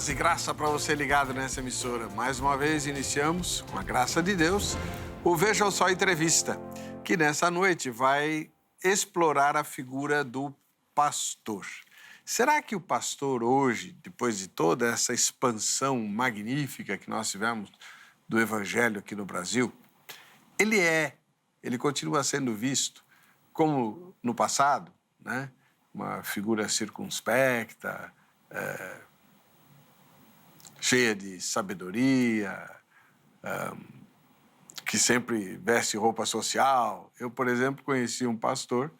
Paz e graça para você ligado nessa emissora. Mais uma vez iniciamos, com a graça de Deus, o Veja Só Entrevista, que nessa noite vai explorar a figura do pastor. Será que o pastor hoje, depois de toda essa expansão magnífica que nós tivemos do evangelho aqui no Brasil, ele continua sendo visto como no passado, né? Uma figura circunspecta, cheia de sabedoria, que sempre veste roupa social. Eu, por exemplo, conheci um pastor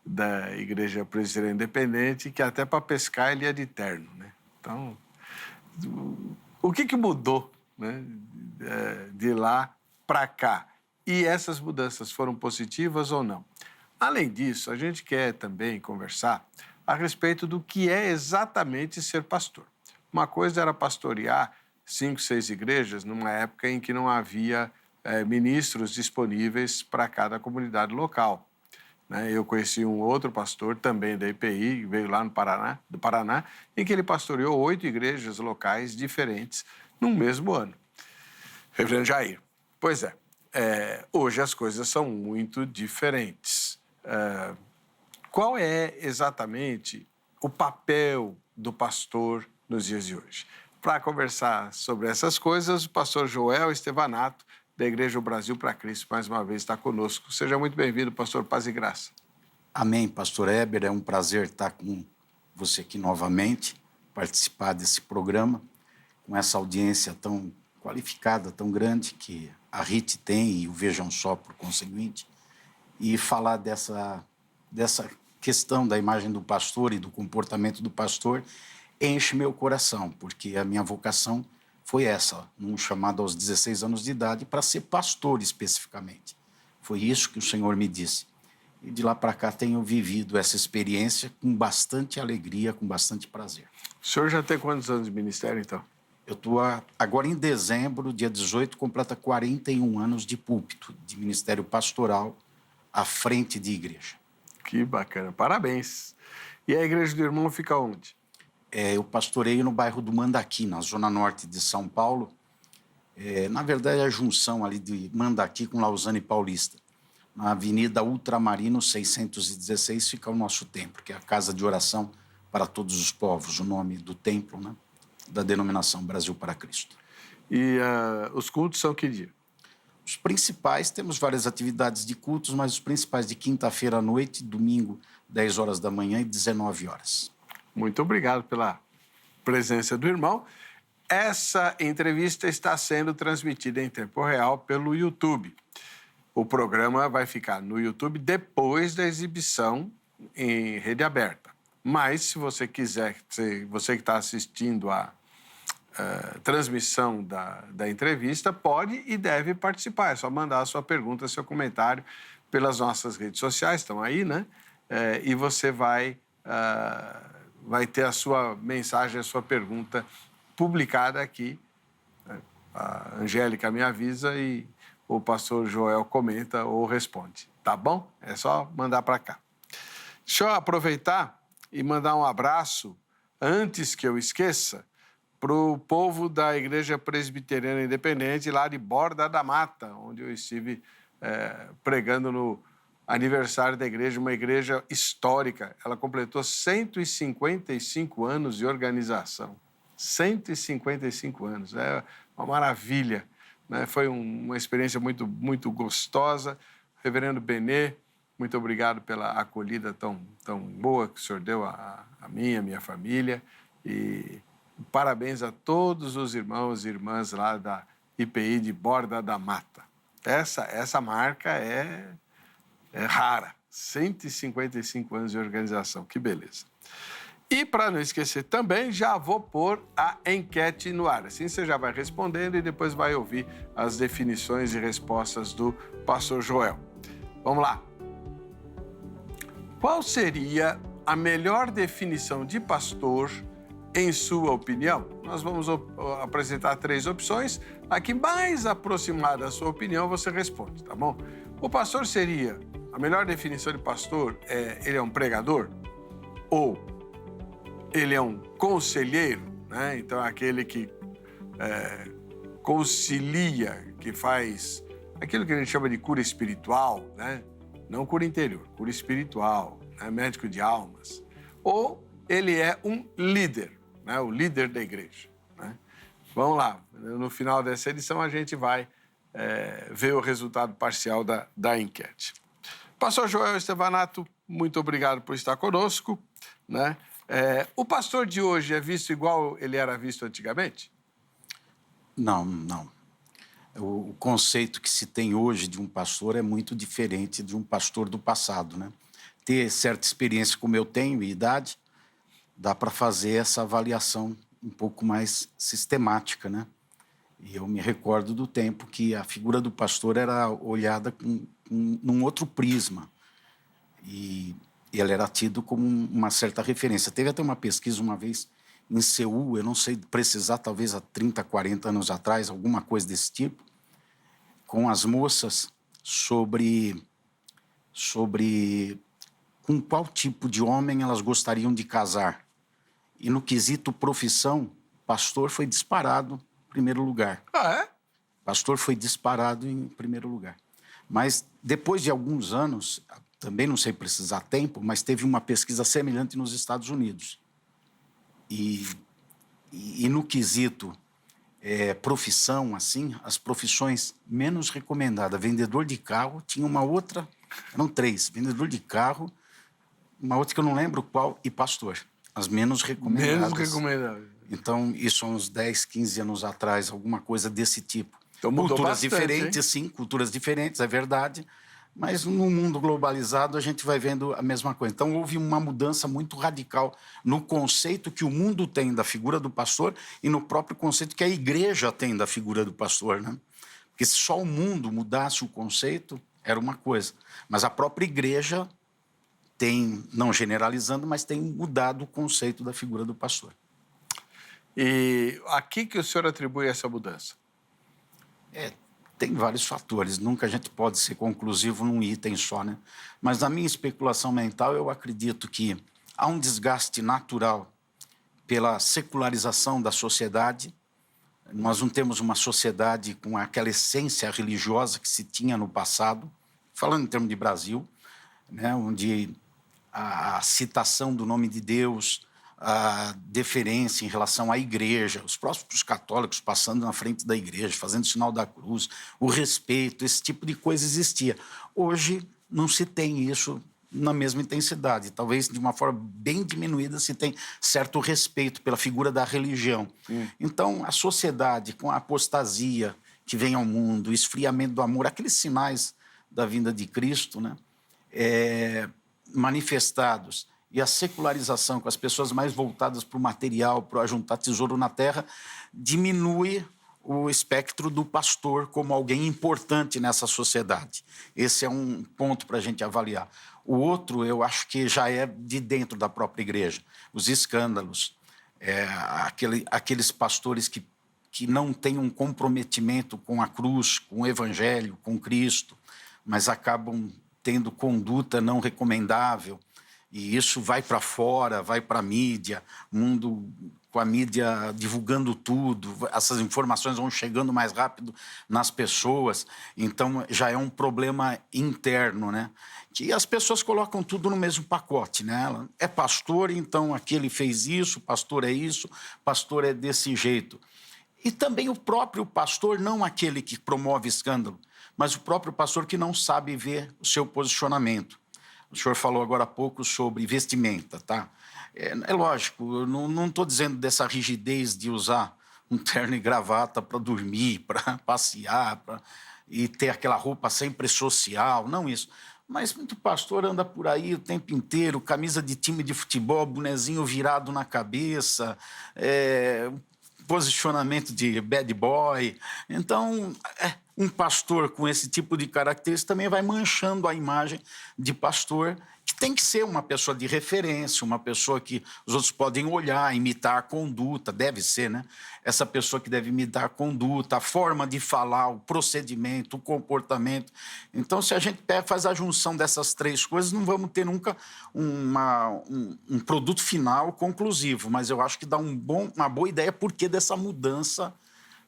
da Igreja Presbiteriana Independente que até para pescar ele ia de terno, né? Então, o que mudou, né, de lá para cá? E essas mudanças foram positivas ou não? Além disso, a gente quer também conversar a respeito do que é exatamente ser pastor. Uma coisa era pastorear 5, 6 igrejas numa época em que não havia ministros disponíveis para cada comunidade local. Né? Eu conheci um outro pastor, também da IPI, veio lá do Paraná, em que ele pastoreou 8 igrejas locais diferentes num mesmo ano. Reverendo Jair. Pois é, hoje as coisas são muito diferentes. Qual é exatamente o papel do pastor nos dias de hoje? Para conversar sobre essas coisas, o pastor Joel Estevanato, da Igreja Brasil para Cristo, mais uma vez está conosco. Seja muito bem-vindo, pastor. Paz e graça. Amém, pastor Heber. É um prazer estar com você aqui novamente, participar desse programa, com essa audiência tão qualificada, tão grande que a RIT tem e o Vejam Só, por conseguinte, e falar dessa questão da imagem do pastor e do comportamento do pastor enche meu coração, porque a minha vocação foi essa, num chamado aos 16 anos de idade, para ser pastor especificamente. Foi isso que o Senhor me disse. E de lá para cá tenho vivido essa experiência com bastante alegria, com bastante prazer. O senhor já tem quantos anos de ministério, então? Eu estou agora em dezembro, dia 18, completa 41 anos de púlpito, de ministério pastoral à frente de igreja. Que bacana, parabéns. E a igreja do irmão fica onde? Eu pastoreio no bairro do Mandaqui, na zona norte de São Paulo. Na verdade, é a junção ali de Mandaqui com Lausanne Paulista. Na Avenida Ultramarino 616 fica o nosso templo, que é a casa de oração para todos os povos, o nome do templo, né, da denominação Brasil para Cristo. E os cultos são que dia? Os principais, temos várias atividades de cultos, mas os principais de quinta-feira à noite, domingo, 10 horas da manhã e 19 horas. Muito obrigado pela presença do irmão. Essa entrevista está sendo transmitida em tempo real pelo YouTube. O programa vai ficar no YouTube depois da exibição em rede aberta. Mas, se você quiser, você que está assistindo a transmissão da entrevista, pode e deve participar. É só mandar a sua pergunta, seu comentário pelas nossas redes sociais, estão aí, né? E você vai ter a sua mensagem, a sua pergunta publicada aqui. A Angélica me avisa e o pastor Joel comenta ou responde, tá bom? É só mandar para cá. Deixa eu aproveitar e mandar um abraço, antes que eu esqueça, para o povo da Igreja Presbiteriana Independente, lá de Borda da Mata, onde eu estive pregando no aniversário da igreja, uma igreja histórica. Ela completou 155 anos de organização. 155 anos, é uma maravilha, né? Foi uma experiência muito, muito gostosa. Reverendo Benê, muito obrigado pela acolhida tão boa que o senhor deu a mim, a minha família. E parabéns a todos os irmãos e irmãs lá da IPI de Borda da Mata. Essa marca é rara, 155 anos de organização, que beleza. E para não esquecer também, já vou pôr a enquete no ar. Assim você já vai respondendo e depois vai ouvir as definições e respostas do pastor Joel. Vamos lá. Qual seria a melhor definição de pastor, em sua opinião? Nós vamos apresentar 3 opções. A que mais aproximada da sua opinião, você responde, tá bom? O pastor seria... A melhor definição de pastor ele é um pregador? Ou ele é um conselheiro? né? Então, é aquele que concilia, que faz aquilo que a gente chama de cura espiritual, né? Não cura interior, cura espiritual, né? Médico de almas. Ou ele é um líder, né? O líder da igreja, né? Vamos lá, no final dessa edição a gente vai ver o resultado parcial da enquete. Pastor Joel Estevanato, muito obrigado por estar conosco, né? O pastor de hoje é visto igual ele era visto antigamente? Não, não. O conceito que se tem hoje de um pastor é muito diferente de um pastor do passado, né? Ter certa experiência como eu tenho e idade, dá para fazer essa avaliação um pouco mais sistemática, né? E eu me recordo do tempo que a figura do pastor era olhada num outro prisma. E ele era tido como uma certa referência. Teve até uma pesquisa uma vez em Seul, eu não sei precisar, talvez há 30, 40 anos atrás, alguma coisa desse tipo, com as moças sobre com qual tipo de homem elas gostariam de casar. E no quesito profissão, pastor foi disparado em primeiro lugar. Ah, é? Pastor foi disparado em primeiro lugar. Mas depois de alguns anos, também não sei precisar tempo, mas teve uma pesquisa semelhante nos Estados Unidos. E no quesito profissão, assim, as profissões menos recomendadas, vendedor de carro, tinha uma outra, eram 3, vendedor de carro, uma outra que eu não lembro qual, e pastor, as menos recomendadas. Menos recomendável. Então, isso há uns 10, 15 anos atrás, alguma coisa desse tipo. Então, mudou culturas bastante, diferentes, hein? sim, culturas diferentes, é verdade, mas no mundo globalizado a gente vai vendo a mesma coisa. Então, houve uma mudança muito radical no conceito que o mundo tem da figura do pastor e no próprio conceito que a igreja tem da figura do pastor, né? Porque se só o mundo mudasse o conceito, era uma coisa. Mas a própria igreja tem, não generalizando, mas tem mudado o conceito da figura do pastor. E a que o senhor atribui essa mudança? Tem vários fatores, nunca a gente pode ser conclusivo num item só, né? Mas na minha especulação mental, eu acredito que há um desgaste natural pela secularização da sociedade. Nós não temos uma sociedade com aquela essência religiosa que se tinha no passado, falando em termos de Brasil, né? Onde a citação do nome de Deus, a deferência em relação à igreja, os próprios católicos passando na frente da igreja, fazendo o sinal da cruz, o respeito, esse tipo de coisa existia. Hoje não se tem isso na mesma intensidade, talvez de uma forma bem diminuída se tem certo respeito pela figura da religião. Então, a sociedade, com a apostasia que vem ao mundo, o esfriamento do amor, aqueles sinais da vinda de Cristo, né, manifestados, e a secularização, com as pessoas mais voltadas para o material, para ajuntar tesouro na terra, diminui o espectro do pastor como alguém importante nessa sociedade. Esse é um ponto para a gente avaliar. O outro, eu acho que já é de dentro da própria igreja. Os escândalos, aqueles pastores que não têm um comprometimento com a cruz, com o evangelho, com Cristo, mas acabam tendo conduta não recomendável. E isso vai para fora, vai para a mídia, mundo com a mídia divulgando tudo, essas informações vão chegando mais rápido nas pessoas, então já é um problema interno, né? Que as pessoas colocam tudo no mesmo pacote, né? Ela é pastor, então aquele fez isso, pastor é isso, pastor é desse jeito. E também o próprio pastor, não aquele que promove escândalo, mas o próprio pastor que não sabe ver o seu posicionamento. O senhor falou agora há pouco sobre vestimenta, tá? É lógico, eu não estou dizendo dessa rigidez de usar um terno e gravata para dormir, para passear, e ter aquela roupa sempre social, não isso. Mas muito pastor anda por aí o tempo inteiro, camisa de time de futebol, bonezinho virado na cabeça, posicionamento de bad boy. Então, um pastor com esse tipo de característica também vai manchando a imagem de pastor que tem que ser uma pessoa de referência, uma pessoa que os outros podem olhar, imitar a conduta, deve ser, né? Essa pessoa que deve imitar a conduta, a forma de falar, o procedimento, o comportamento. Então, se a gente faz a junção dessas três coisas, não vamos ter nunca um produto final conclusivo, mas eu acho que dá uma boa ideia porque dessa mudança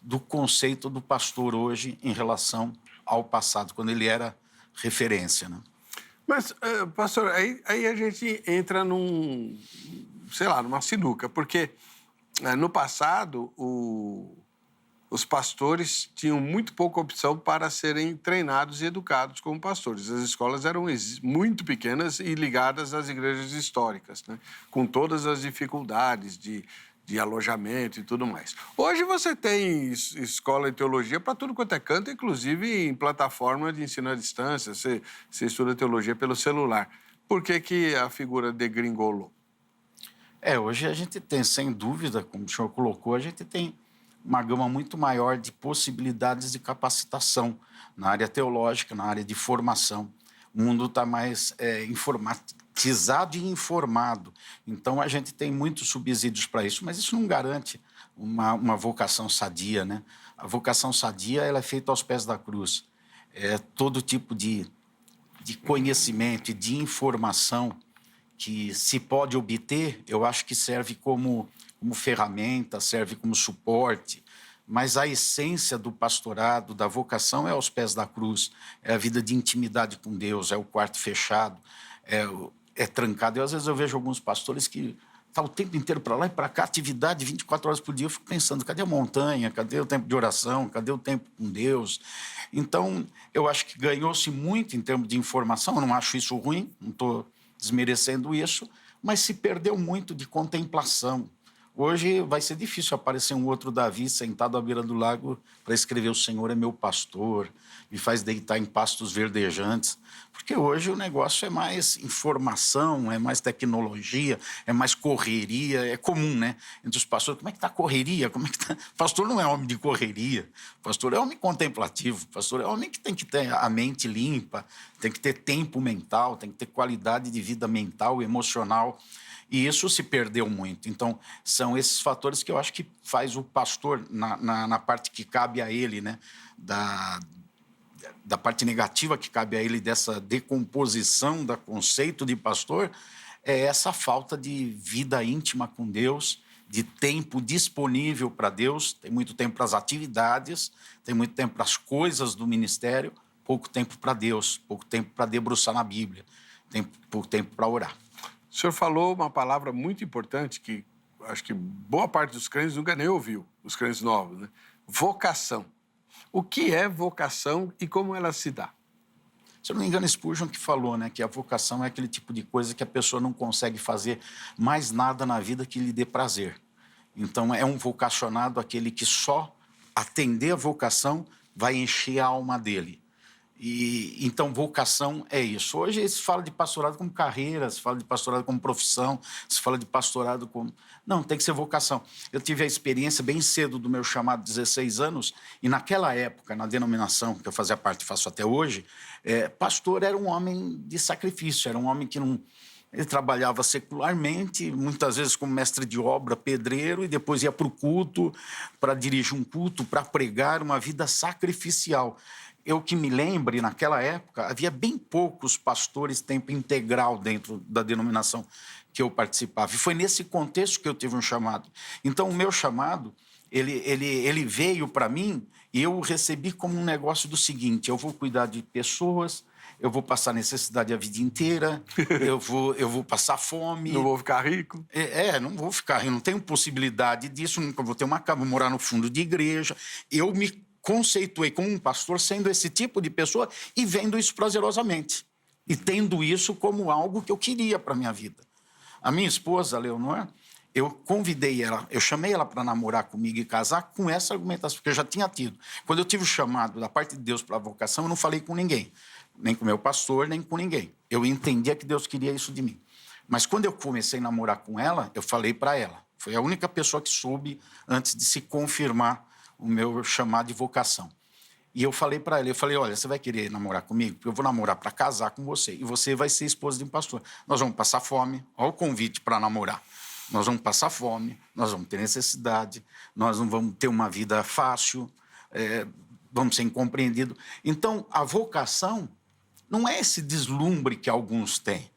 do conceito do pastor hoje em relação ao passado, quando ele era referência, né? Mas, pastor, aí a gente entra numa sinuca, porque no passado os pastores tinham muito pouca opção para serem treinados e educados como pastores. As escolas eram muito pequenas e ligadas às igrejas históricas, né? Com todas as dificuldades de alojamento e tudo mais. Hoje você tem escola de teologia para tudo quanto é canto, inclusive em plataforma de ensino à distância, você estuda teologia pelo celular. Por que a figura degringolou? Hoje a gente tem, sem dúvida, como o senhor colocou, a gente tem uma gama muito maior de possibilidades de capacitação na área teológica, na área de formação. O mundo está mais informatizado e informado. Então, a gente tem muitos subsídios para isso, mas isso não garante uma vocação sadia, né? A vocação sadia ela é feita aos pés da cruz. Todo tipo de conhecimento e de informação que se pode obter, eu acho que serve como ferramenta, serve como suporte, mas a essência do pastorado, da vocação, é aos pés da cruz, é a vida de intimidade com Deus, é o quarto fechado, é trancado. Às vezes eu vejo alguns pastores que estão o tempo inteiro para lá e para cá, atividade 24 horas por dia, eu fico pensando, cadê a montanha, cadê o tempo de oração, cadê o tempo com Deus? Então, eu acho que ganhou-se muito em termos de informação, eu não acho isso ruim, não estou desmerecendo isso, mas se perdeu muito de contemplação. Hoje vai ser difícil aparecer um outro Davi sentado à beira do lago para escrever o Senhor é meu pastor, me faz deitar em pastos verdejantes, porque hoje o negócio é mais informação, é mais tecnologia, é mais correria, é comum, né? Entre os pastores, como é que está a correria? Como é que tá? O pastor não é homem de correria, o pastor é homem contemplativo, o pastor é homem que tem que ter a mente limpa, tem que ter tempo mental, tem que ter qualidade de vida mental e emocional. E isso se perdeu muito. Então, são esses fatores que eu acho que faz o pastor, na parte que cabe a ele, né? Da parte negativa que cabe a ele, dessa decomposição do conceito de pastor, é essa falta de vida íntima com Deus, de tempo disponível para Deus. Tem muito tempo para as atividades, tem muito tempo para as coisas do ministério, pouco tempo para Deus, pouco tempo para debruçar na Bíblia, pouco tempo para orar. O senhor falou uma palavra muito importante que acho que boa parte dos crentes nunca nem ouviu, os crentes novos, né? Vocação. O que é vocação e como ela se dá? Se eu não me engano, Spurgeon que falou, né, que a vocação é aquele tipo de coisa que a pessoa não consegue fazer mais nada na vida que lhe dê prazer. Então, é um vocacionado aquele que só atender a vocação vai encher a alma dele. Então, vocação é isso. Hoje se fala de pastorado como carreira, se fala de pastorado como profissão, se fala de pastorado como... Não, tem que ser vocação. Eu tive a experiência bem cedo do meu chamado, 16 anos, e naquela época, na denominação que eu fazia parte, faço até hoje, pastor era um homem de sacrifício, era um homem que não... Ele trabalhava secularmente, muitas vezes como mestre de obra, pedreiro, e depois ia para o culto, para dirigir um culto, para pregar, uma vida sacrificial. Eu que me lembre, naquela época, havia bem poucos pastores tempo integral dentro da denominação que eu participava. E foi nesse contexto que eu tive um chamado. Então, o meu chamado, ele veio para mim e eu o recebi como um negócio do seguinte: eu vou cuidar de pessoas, eu vou passar necessidade a vida inteira, eu vou passar fome. Não vou ficar rico? Não vou ficar rico, não tenho possibilidade disso, nunca vou ter uma casa, vou morar no fundo de igreja. Eu me conceituei como um pastor sendo esse tipo de pessoa e vendo isso prazerosamente. E tendo isso como algo que eu queria para a minha vida. A minha esposa, a Leonor, eu convidei ela, eu chamei ela para namorar comigo e casar com essa argumentação, porque eu já tinha tido. Quando eu tive o chamado da parte de Deus para a vocação, eu não falei com ninguém. Nem com meu pastor, nem com ninguém. Eu entendia que Deus queria isso de mim. Mas quando eu comecei a namorar com ela, eu falei para ela. Foi a única pessoa que soube antes de se confirmar o meu chamado de vocação. E eu falei para ele, olha, você vai querer namorar comigo? Porque eu vou namorar para casar com você. E você vai ser esposa de um pastor. Nós vamos passar fome. Olha o convite para namorar. Nós vamos passar fome, nós vamos ter necessidade, nós não vamos ter uma vida fácil, vamos ser incompreendidos. Então, a vocação não é esse deslumbre que alguns têm.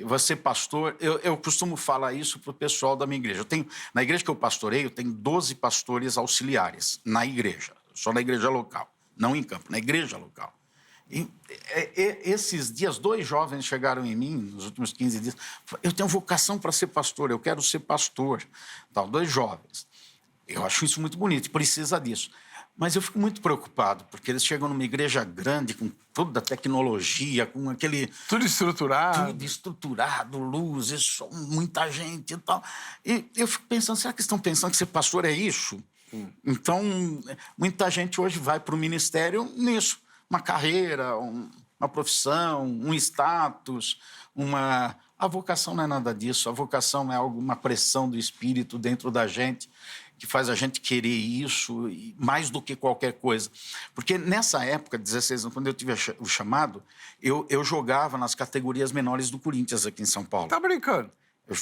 Você, pastor, eu costumo falar isso para o pessoal da minha igreja. Na igreja que eu pastoreio, eu tenho 12 pastores auxiliares na igreja, só na igreja local. Não em campo, na igreja local. E esses dias, 2 jovens chegaram em mim, nos últimos 15 dias, eu tenho vocação para ser pastor, eu quero ser pastor. Tal, 2 jovens. Eu acho isso muito bonito, precisa disso. Mas eu fico muito preocupado, porque eles chegam numa igreja grande, com toda a tecnologia, com aquele... Tudo estruturado. Tudo estruturado, luzes, muita gente e tal. E eu fico pensando, será que estão pensando que ser pastor é isso? Então, muita gente hoje vai para o ministério nisso. Uma carreira, uma profissão, um status, A vocação não é nada disso. A vocação é uma pressão do Espírito dentro da gente que faz a gente querer isso mais do que qualquer coisa. Porque nessa época, 16 anos, quando eu tive o chamado, eu jogava nas categorias menores do Corinthians aqui em São Paulo. Tá brincando?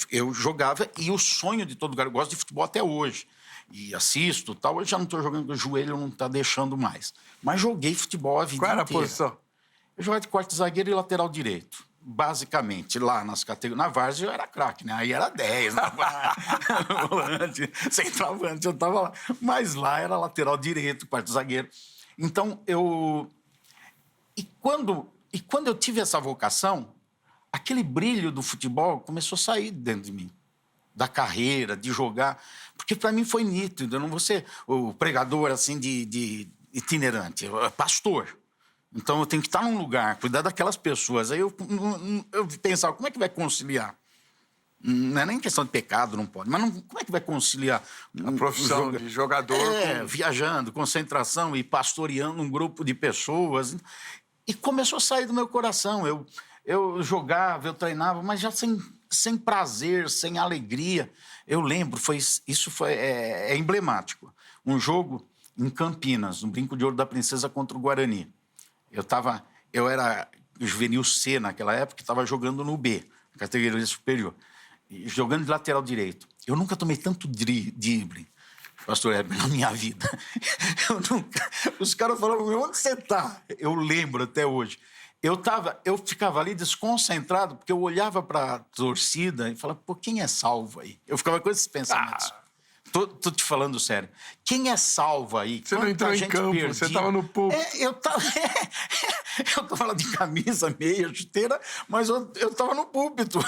Eu jogava, e o sonho de todo cara, eu gosto de futebol até hoje. E assisto e tal. Hoje já não estou jogando, o joelho não está deixando mais. Mas joguei futebol a vida inteira. Qual era a posição? Eu jogava de quarto zagueiro e lateral direito. Basicamente, lá nas categorias... Na várzea eu era craque, né? Aí era 10, volante, centroavante, eu estava lá. Mas lá era lateral direito, quarto zagueiro. Então, E quando eu tive essa vocação, aquele brilho do futebol começou a sair dentro de mim. Da carreira, de jogar, porque para mim foi nítido. Eu não vou ser o pregador assim de itinerante, pastor. Então eu tenho que estar num lugar, cuidar daquelas pessoas. Aí eu pensava, como é que vai conciliar? Não é nem questão de pecado, não pode, mas como é que vai conciliar a profissão de jogador viajando, concentração e pastoreando um grupo de pessoas? E começou a sair do meu coração. Eu jogava, eu treinava, mas já sem prazer, sem alegria. Eu lembro, é emblemático. Um jogo em Campinas, no Brinco de Ouro da Princesa contra o Guarani. Eu era juvenil C naquela época, estava jogando no B, categoria superior, jogando de lateral direito. Eu nunca tomei tanto drible, pastor Heber, na minha vida. Os caras falavam, onde você está? Eu lembro até hoje. Eu ficava ali desconcentrado, porque eu olhava para a torcida e falava, pô, quem é salvo aí? Eu ficava com esses pensamentos. Tô te falando sério. Quem é salvo aí? Você não entrou em campo, perdida? Você estava no púlpito. Eu estava lá de camisa, meia, chuteira, mas eu estava no púlpito.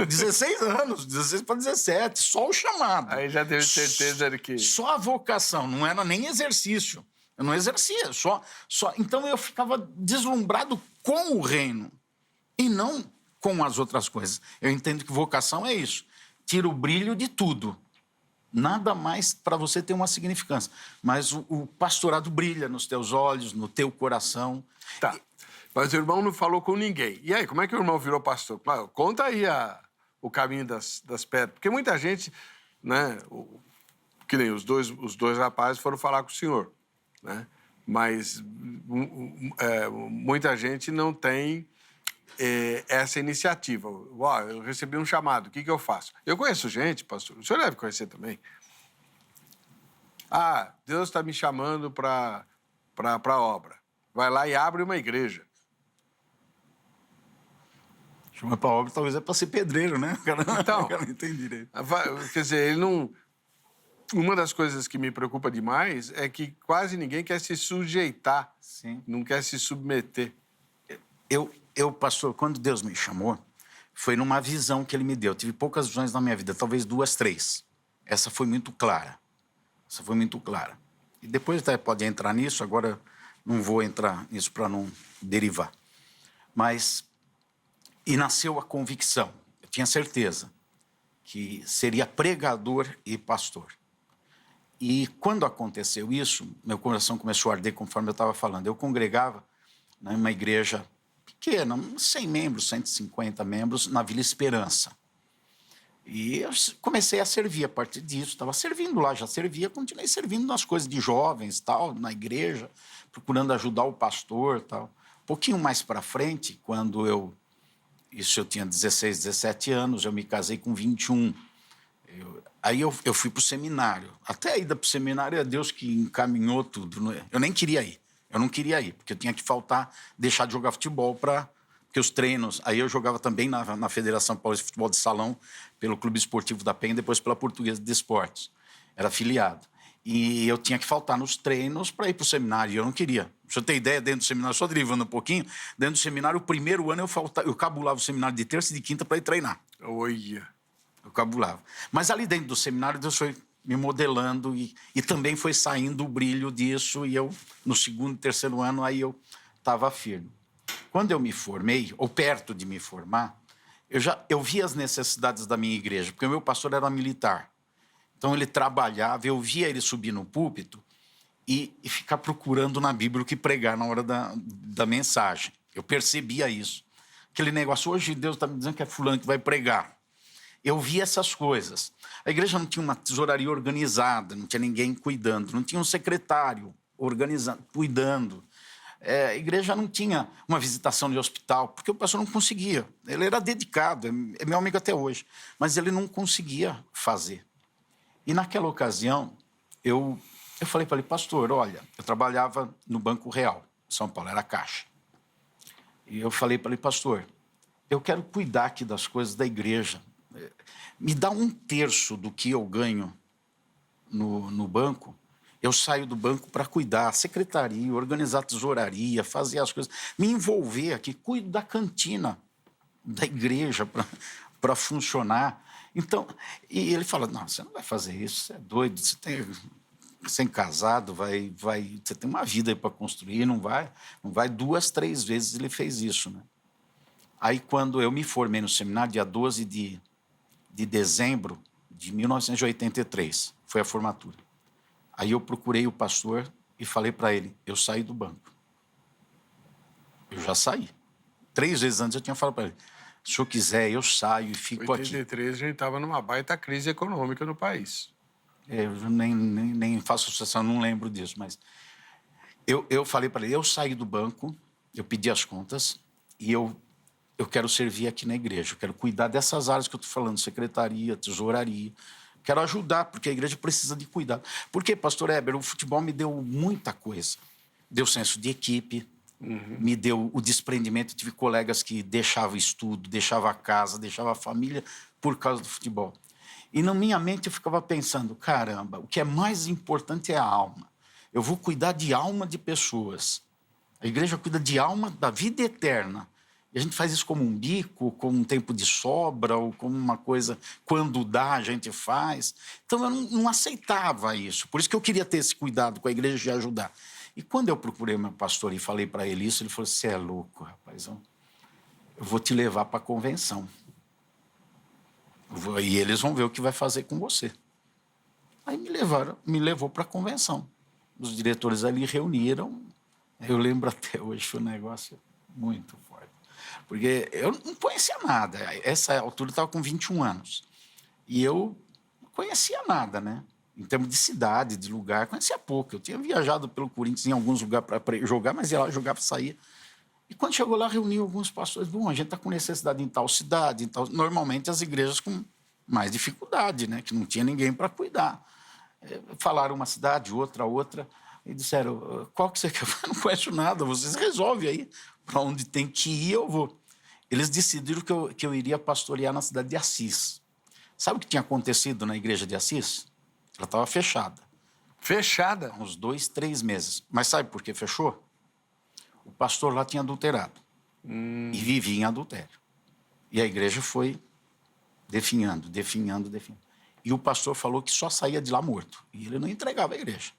16 anos, 16 para 17, só o chamado. Aí já teve certeza de que... Só a vocação, não era nem exercício. Eu não exercia, só. Então eu ficava deslumbrado com o reino e não com as outras coisas. Eu entendo que vocação é isso. Tira o brilho de tudo. Nada mais para você ter uma significância. Mas o pastorado brilha nos teus olhos, no teu coração. Tá. Mas o irmão não falou com ninguém. E aí, como é que o irmão virou pastor? Conta aí o caminho das pedras. Porque muita gente, né? Que nem os dois rapazes foram falar com o senhor, né? Mas muita gente não tem essa iniciativa. Eu recebi um chamado, o que eu faço? Eu conheço gente, pastor, o senhor deve conhecer também. Deus está me chamando para a obra. Vai lá e abre uma igreja. Chama para a obra, talvez é para ser pedreiro, né? Então, o cara não tem direito. Quer dizer, ele não... Uma das coisas que me preocupa demais é que quase ninguém quer se sujeitar, Sim. Não quer se submeter. Pastor, quando Deus me chamou, foi numa visão que ele me deu. Eu tive poucas visões na minha vida, talvez 2, 3. Essa foi muito clara. E depois até pode entrar nisso, agora não vou entrar nisso para não derivar. E nasceu a convicção, eu tinha certeza que seria pregador e pastor. E quando aconteceu isso, meu coração começou a arder, conforme eu estava falando. Eu congregava numa igreja pequena, 100 membros, 150 membros, na Vila Esperança. E eu comecei a servir a partir disso. Estava servindo lá, já servia, continuei servindo nas coisas de jovens, tal, na igreja, procurando ajudar o pastor e tal. Um pouquinho mais para frente, quando eu tinha 16, 17 anos, eu me casei com 21. Aí eu fui para o seminário. Até a ida para o seminário é Deus que encaminhou tudo. Eu nem queria ir. Eu não queria ir, porque eu tinha que deixar de jogar futebol porque os treinos... Aí eu jogava também na Federação Paulista de Futebol de Salão, pelo Clube Esportivo da Penha, depois pela Portuguesa de Esportes. Era afiliado. E eu tinha que faltar nos treinos para ir para o seminário, e eu não queria. Pra você ter ideia, dentro do seminário, só derivando um pouquinho, dentro do seminário, o primeiro ano eu cabulava o seminário de terça e de quinta para ir treinar. Olha. Eu cabulava. Mas ali dentro do seminário, Deus foi me modelando e também foi saindo o brilho disso, e eu, no segundo e terceiro ano, aí eu estava firme. Quando eu me formei, ou perto de me formar, eu via as necessidades da minha igreja, porque o meu pastor era militar. Então, ele trabalhava, eu via ele subir no púlpito e ficar procurando na Bíblia o que pregar na hora da mensagem. Eu percebia isso. Aquele negócio, hoje Deus está me dizendo que é fulano que vai pregar. Eu via essas coisas. A igreja não tinha uma tesouraria organizada, não tinha ninguém cuidando, não tinha um secretário organizando, cuidando. A igreja não tinha uma visitação de hospital, porque o pastor não conseguia. Ele era dedicado, é meu amigo até hoje, mas ele não conseguia fazer. E naquela ocasião, eu falei para ele, pastor, olha, eu trabalhava no Banco Real, São Paulo, era Caixa. E eu falei para ele, pastor, eu quero cuidar aqui das coisas da igreja. Me dá 1/3 do que eu ganho no banco, eu saio do banco para cuidar, secretaria, organizar a tesouraria, fazer as coisas, me envolver aqui, cuido da cantina da igreja para funcionar. Então, e ele fala, não, você não vai fazer isso, você é doido, você é casado, você tem uma vida aí para construir, não vai 2, 3 vezes ele fez isso, né? Aí, quando eu me formei no seminário, dia 12 de dezembro de 1983, foi a formatura. Aí eu procurei o pastor e falei para ele, eu saí do banco. Eu já saí. 3 vezes antes eu tinha falado para ele, se o senhor quiser, eu saio e fico aqui. Em 83, a gente estava numa baita crise econômica no país. Eu nem faço associação, não lembro disso, mas eu falei para ele, eu saí do banco, eu pedi as contas e eu quero servir aqui na igreja, eu quero cuidar dessas áreas que eu estou falando, secretaria, tesouraria, quero ajudar, porque a igreja precisa de cuidado. Porque, pastor Heber, o futebol me deu muita coisa. Deu senso de equipe, me deu o desprendimento. Tive colegas que deixavam estudo, deixavam a casa, deixavam a família por causa do futebol. E na minha mente eu ficava pensando, caramba, o que é mais importante é a alma. Eu vou cuidar de alma de pessoas. A igreja cuida de alma da vida eterna. E a gente faz isso como um bico, como um tempo de sobra, ou como uma coisa, quando dá, a gente faz. Então, eu não aceitava isso. Por isso que eu queria ter esse cuidado com a igreja e ajudar. E quando eu procurei meu pastor e falei para ele isso, ele falou, você é louco, rapaz, eu vou te levar para a convenção. E eles vão ver o que vai fazer com você. Aí me levou para a convenção. Os diretores ali reuniram. Eu lembro até hoje, foi um negócio muito forte. Porque eu não conhecia nada. Essa altura eu estava com 21 anos. E eu não conhecia nada, né? Em termos de cidade, de lugar, conhecia pouco. Eu tinha viajado pelo Corinthians em alguns lugares para jogar, mas ia lá jogar para sair. E quando chegou lá, reuniu alguns pastores. Bom, a gente está com necessidade em tal cidade, em tal... Normalmente as igrejas com mais dificuldade, né? Que não tinha ninguém para cuidar. Falaram uma cidade, outra. E disseram, qual que você quer? Eu não conheço nada, vocês resolvem aí. Para onde tem que ir, eu vou. Eles decidiram que eu iria pastorear na cidade de Assis. Sabe o que tinha acontecido na igreja de Assis? Ela estava fechada. Fechada? Há uns 2, 3 meses. Mas sabe por que fechou? O pastor lá tinha adulterado. E vivia em adultério. E a igreja foi definhando. E o pastor falou que só saía de lá morto. E ele não entregava a igreja.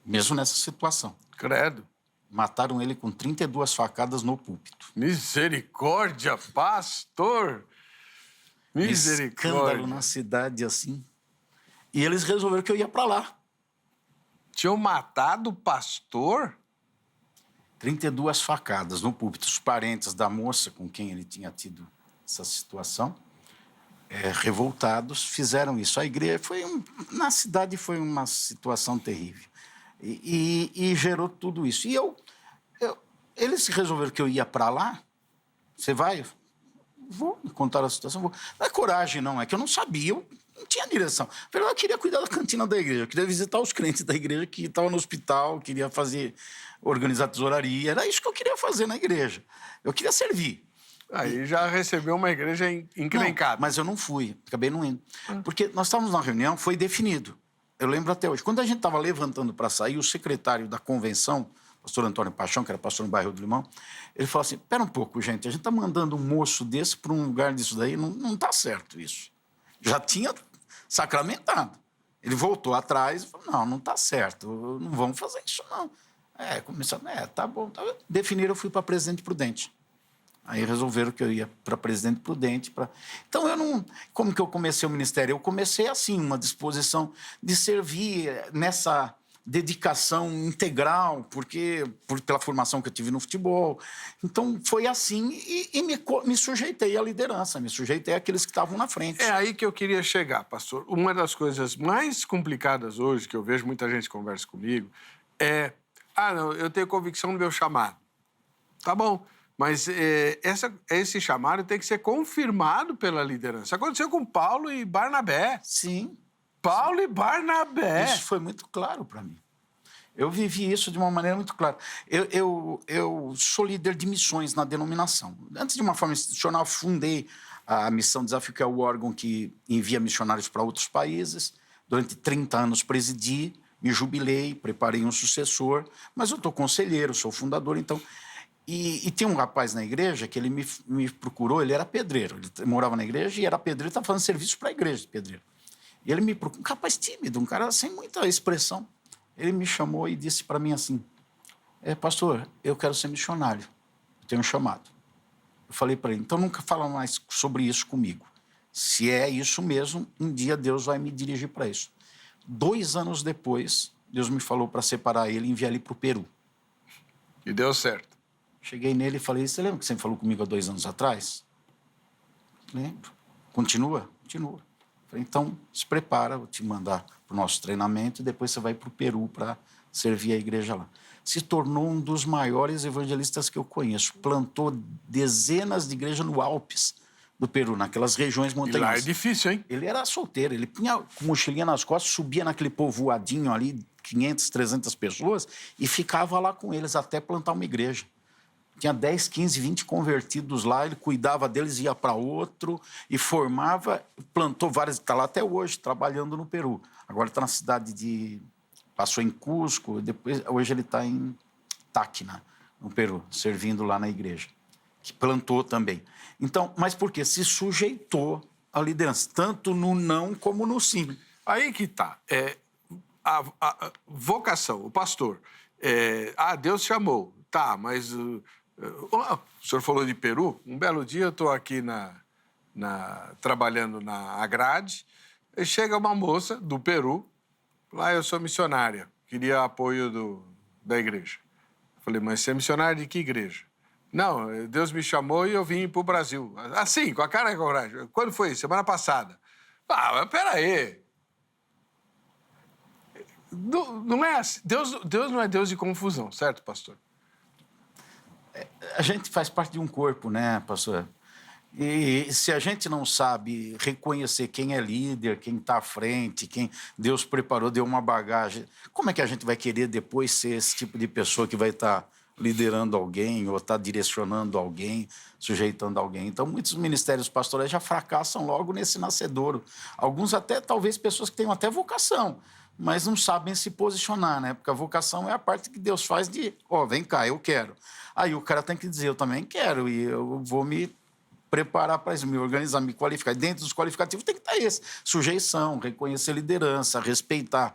Mesmo nessa situação. Credo. Mataram ele com 32 facadas no púlpito. Misericórdia, pastor! Misericórdia. Escândalo na cidade assim. E eles resolveram que eu ia para lá. Tinham matado o pastor? 32 facadas no púlpito. Os parentes da moça com quem ele tinha tido essa situação, revoltados, fizeram isso. A igreja na cidade foi uma situação terrível. E gerou tudo isso. E eles resolveram que eu ia para lá. Você vai? Vou me contar a situação. Vou. Não é coragem, não. É que eu não sabia. Eu não tinha direção. Eu queria cuidar da cantina da igreja. Eu queria visitar os crentes da igreja que estavam no hospital. Queria organizar tesouraria. Era isso que eu queria fazer na igreja. Eu queria servir. Aí já recebeu uma igreja encrencada. Não, mas eu não fui. Acabei não indo. Porque nós estávamos na reunião, foi definido. Eu lembro até hoje. Quando a gente estava levantando para sair, o secretário da convenção, pastor Antônio Paixão, que era pastor no bairro do Limão, ele falou assim, espera um pouco, gente, a gente está mandando um moço desse para um lugar disso daí, não está certo isso. Já tinha sacramentado. Ele voltou atrás e falou, não está certo, não vamos fazer isso, não. Começaram, tá bom. Definiram, eu fui para Presidente Prudente. Aí resolveram que eu ia para Presidente Prudente. Então, eu não... Como que eu comecei o ministério? Eu comecei assim, uma disposição de servir nessa dedicação integral, pela formação que eu tive no futebol. Então, foi assim e me sujeitei à liderança, me sujeitei àqueles que estavam na frente. É aí que eu queria chegar, pastor. Uma das coisas mais complicadas hoje, que eu vejo muita gente conversa comigo, é... não, eu tenho convicção no meu chamado. Tá bom. Mas esse chamado tem que ser confirmado pela liderança. Aconteceu com Paulo e Barnabé. Sim. Paulo e Barnabé. Isso foi muito claro para mim. Eu vivi isso de uma maneira muito clara. Eu sou líder de missões na denominação. Antes, de uma forma institucional, fundei a Missão Desafio, que é o órgão que envia missionários para outros países. Durante 30 anos presidi, me jubilei, preparei um sucessor. Mas eu estou conselheiro, sou fundador, então... E tem um rapaz na igreja que ele me procurou, ele era pedreiro, ele morava na igreja e era pedreiro, estava fazendo serviço para a igreja de pedreiro. E ele me procurou, um rapaz tímido, um cara sem muita expressão. Ele me chamou e disse para mim assim, pastor, eu quero ser missionário, eu tenho um chamado. Eu falei para ele, então nunca fala mais sobre isso comigo. Se é isso mesmo, um dia Deus vai me dirigir para isso. 2 anos depois, Deus me falou para separar ele e enviar ele para o Peru. E deu certo. Cheguei nele e falei, você lembra que você falou comigo há 2 anos atrás? Lembro. Continua? Continua. Falei, então, se prepara, vou te mandar para o nosso treinamento e depois você vai para o Peru para servir a igreja lá. Se tornou um dos maiores evangelistas que eu conheço. Plantou dezenas de igrejas no Alpes do Peru, naquelas regiões montanhosas. E lá é difícil, hein? Ele era solteiro, ele punha com mochilinha nas costas, subia naquele povoadinho ali, 500, 300 pessoas, e ficava lá com eles até plantar uma igreja. Tinha 10, 15, 20 convertidos lá, ele cuidava deles, ia para outro e formava, plantou várias, está lá até hoje, trabalhando no Peru. Agora está na cidade de... Passou em Cusco, hoje ele está em Tacna, no Peru, servindo lá na igreja, que plantou também. Então, mas por quê? Se sujeitou à liderança, tanto no não como no sim. Aí que está. A vocação, o pastor. Deus chamou. Tá, mas... o senhor falou de Peru. Um belo dia eu estou aqui trabalhando na Agrade e chega uma moça do Peru. Lá eu sou missionária, queria apoio da igreja. Falei, mas você é missionária de que igreja? Não, Deus me chamou e eu vim para o Brasil. Assim, com a cara e coragem. Quando foi isso? Semana passada. Mas peraí. Não é assim. Deus não é Deus de confusão, certo, pastor? A gente faz parte de um corpo, né, pastor? E se a gente não sabe reconhecer quem é líder, quem está à frente, quem Deus preparou, deu uma bagagem, como é que a gente vai querer depois ser esse tipo de pessoa que vai estar liderando alguém ou estar direcionando alguém, sujeitando alguém? Então, muitos ministérios pastorais já fracassam logo nesse nascedouro. Alguns até, talvez, pessoas que tenham até vocação, mas não sabem se posicionar, né? Porque a vocação é a parte que Deus faz de, vem cá, eu quero. Aí o cara tem que dizer, eu também quero, e eu vou me preparar para isso, me organizar, me qualificar. Dentro dos qualificativos tem que estar esse. Sujeição, reconhecer liderança, respeitar,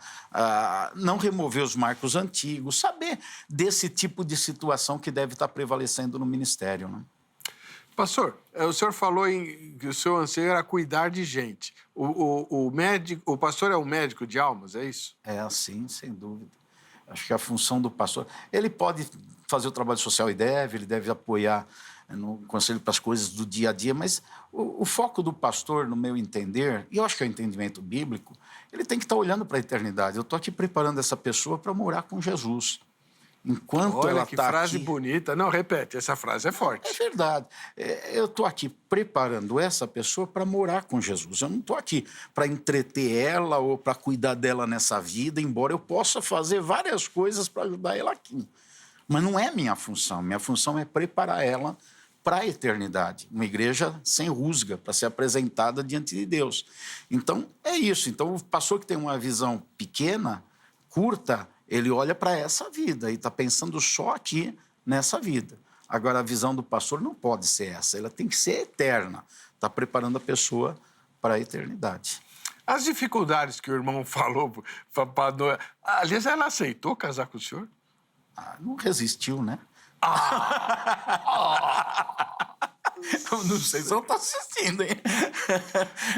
não remover os marcos antigos, saber desse tipo de situação que deve estar prevalecendo no ministério, né? Pastor, o senhor falou que o seu anseio era cuidar de gente. O pastor é um médico de almas, é isso? É assim, sem dúvida. Acho que a função do pastor... Ele pode fazer o trabalho social ele deve apoiar no conselho para as coisas do dia a dia, mas o foco do pastor, no meu entender, e eu acho que é o entendimento bíblico, ele tem que estar olhando para a eternidade. Eu estou aqui preparando essa pessoa para morar com Jesus. Enquanto Olha, ela que está frase aqui... bonita. Não, repete, essa frase é forte. É verdade. Eu estou aqui preparando essa pessoa para morar com Jesus. Eu não estou aqui para entreter ela ou para cuidar dela nessa vida, embora eu possa fazer várias coisas para ajudar ela aqui. Mas não é minha função. Minha função é preparar ela para a eternidade. Uma igreja sem rusga, para ser apresentada diante de Deus. Então, é isso. Então, o pastor que tem uma visão pequena, curta, ele olha para essa vida e está pensando só aqui nessa vida. Agora, a visão do pastor não pode ser essa, ela tem que ser eterna. Está preparando a pessoa para a eternidade. As dificuldades que o irmão falou... Aliás, ela aceitou casar com o senhor? Não resistiu, né? Eu não sei se ela está assistindo, hein?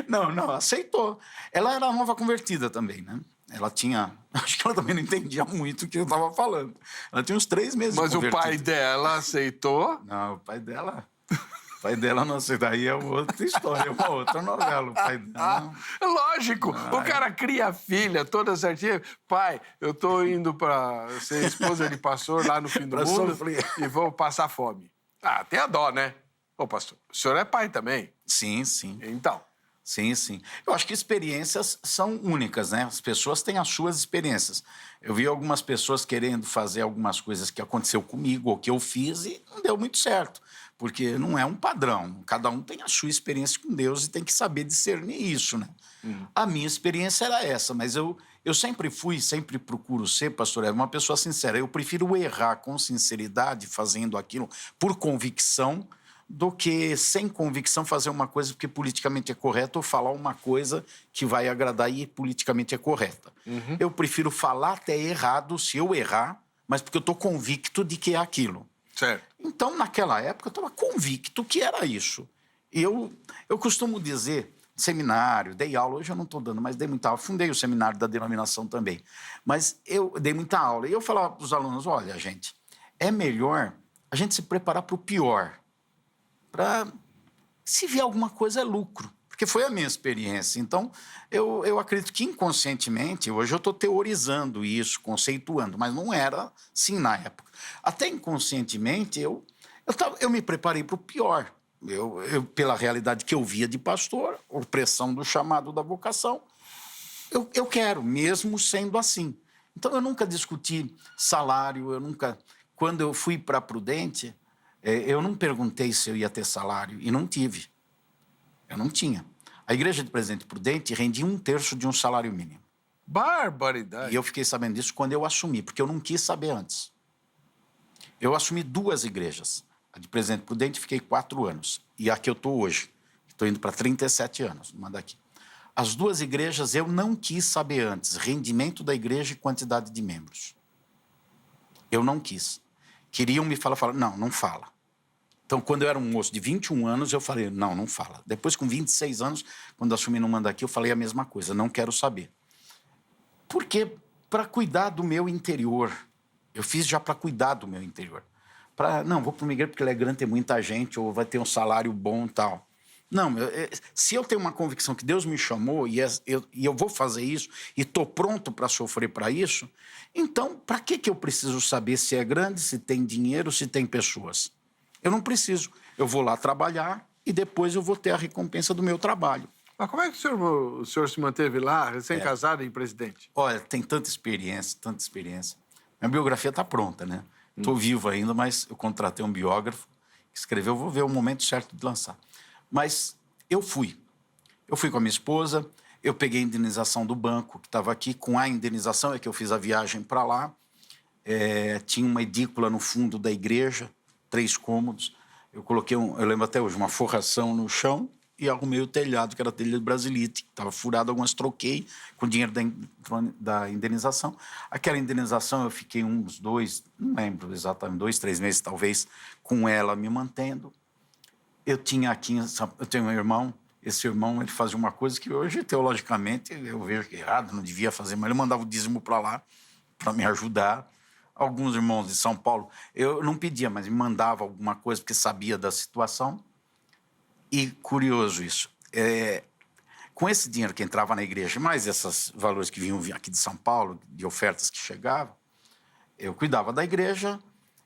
Não, aceitou. Ela era nova convertida também, né? Ela tinha... Acho que ela também não entendia muito o que eu estava falando. Ela tinha uns 3 meses Mas de convertida. o pai dela aceitou? Não, o pai dela... O pai dela não aceitou. Aí é outra história, uma outra novela. O pai dela... Lógico. O cara cria a filha toda certinha. Pai, eu tô indo para ser esposa de pastor lá no fim do mundo e vou passar fome. Tem a dó, né? Ô, pastor, o senhor é pai também? Sim, sim. Então... Sim. Eu acho que experiências são únicas, né? As pessoas têm as suas experiências. Eu vi algumas pessoas querendo fazer algumas coisas que aconteceu comigo ou que eu fiz e não deu muito certo, porque não é um padrão. Cada um tem a sua experiência com Deus e tem que saber discernir isso, né? A minha experiência era essa, mas eu sempre procuro ser, pastor, uma pessoa sincera. Eu prefiro errar com sinceridade, fazendo aquilo por convicção, do que, sem convicção, fazer uma coisa porque politicamente é correto ou falar uma coisa que vai agradar e politicamente é correta. Eu prefiro falar até errado, se eu errar, mas porque eu estou convicto de que é aquilo. Certo. Então, naquela época, eu estava convicto que era isso. E eu costumo dizer, seminário, dei aula, hoje eu não estou dando, mas dei muita aula, fundei o seminário da denominação também. Mas eu dei muita aula e eu falava para os alunos, olha, gente, é melhor a gente se preparar para o pior, para, se vier alguma coisa, é lucro. Porque foi a minha experiência. Então, eu acredito que inconscientemente, hoje eu estou teorizando isso, conceituando, mas não era assim na época. Até inconscientemente, eu me preparei para o pior. Pela realidade que eu via de pastor, opressão do chamado da vocação, eu quero, mesmo sendo assim. Então, eu nunca discuti salário, Quando eu fui para a Prudente... eu não perguntei se eu ia ter salário e não tive. Eu não tinha. A igreja de Presidente Prudente rendia 1/3 de um salário mínimo. Barbaridade. E eu fiquei sabendo disso quando eu assumi, porque eu não quis saber antes. Eu assumi 2 igrejas. A de Presidente Prudente fiquei 4 anos. E a que eu estou hoje. Estou indo para 37 anos, uma daqui. As 2 igrejas eu não quis saber antes. Rendimento da igreja e quantidade de membros. Eu não quis. Queriam me falar, não fala. Então, quando eu era um moço de 21 anos, eu falei, não fala. Depois, com 26 anos, quando assumi no Mandaqui, eu falei a mesma coisa, não quero saber. Por quê? Para cuidar do meu interior. Eu fiz já para cuidar do meu interior. Vou para uma igreja porque ela é grande, tem muita gente, ou vai ter um salário bom e tal. Não, se eu tenho uma convicção que Deus me chamou e eu vou fazer isso e estou pronto para sofrer para isso, então, para que eu preciso saber se é grande, se tem dinheiro, se tem pessoas? Eu não preciso. Eu vou lá trabalhar e depois eu vou ter a recompensa do meu trabalho. Mas como é que o senhor se manteve lá, recém-casado e Presidente? Olha, tem tanta experiência, tanta experiência. Minha biografia está pronta, né? Estou vivo ainda, mas eu contratei um biógrafo que escreveu, vou ver o momento certo de lançar. Mas eu fui. Eu fui com a minha esposa, eu peguei a indenização do banco, que estava aqui. Com a indenização é que eu fiz a viagem para lá. Tinha uma edícula no fundo da igreja, 3 cômodos. Eu coloquei, eu lembro até hoje, uma forração no chão e arrumei o telhado, que era telhado de brasilite. Estava furado, algumas troquei com o dinheiro da indenização. Aquela indenização eu fiquei uns 2, não lembro exatamente, 2, 3 meses talvez, com ela me mantendo. Eu tenho um irmão, esse irmão ele fazia uma coisa que hoje, teologicamente, eu vejo que é errado, não devia fazer, mas ele mandava o dízimo para lá, para me ajudar Alguns irmãos de São Paulo, eu não pedia, mas me mandava alguma coisa, porque sabia da situação. E curioso isso, com esse dinheiro que entrava na igreja, mais esses valores que vinham aqui de São Paulo, de ofertas que chegavam, eu cuidava da igreja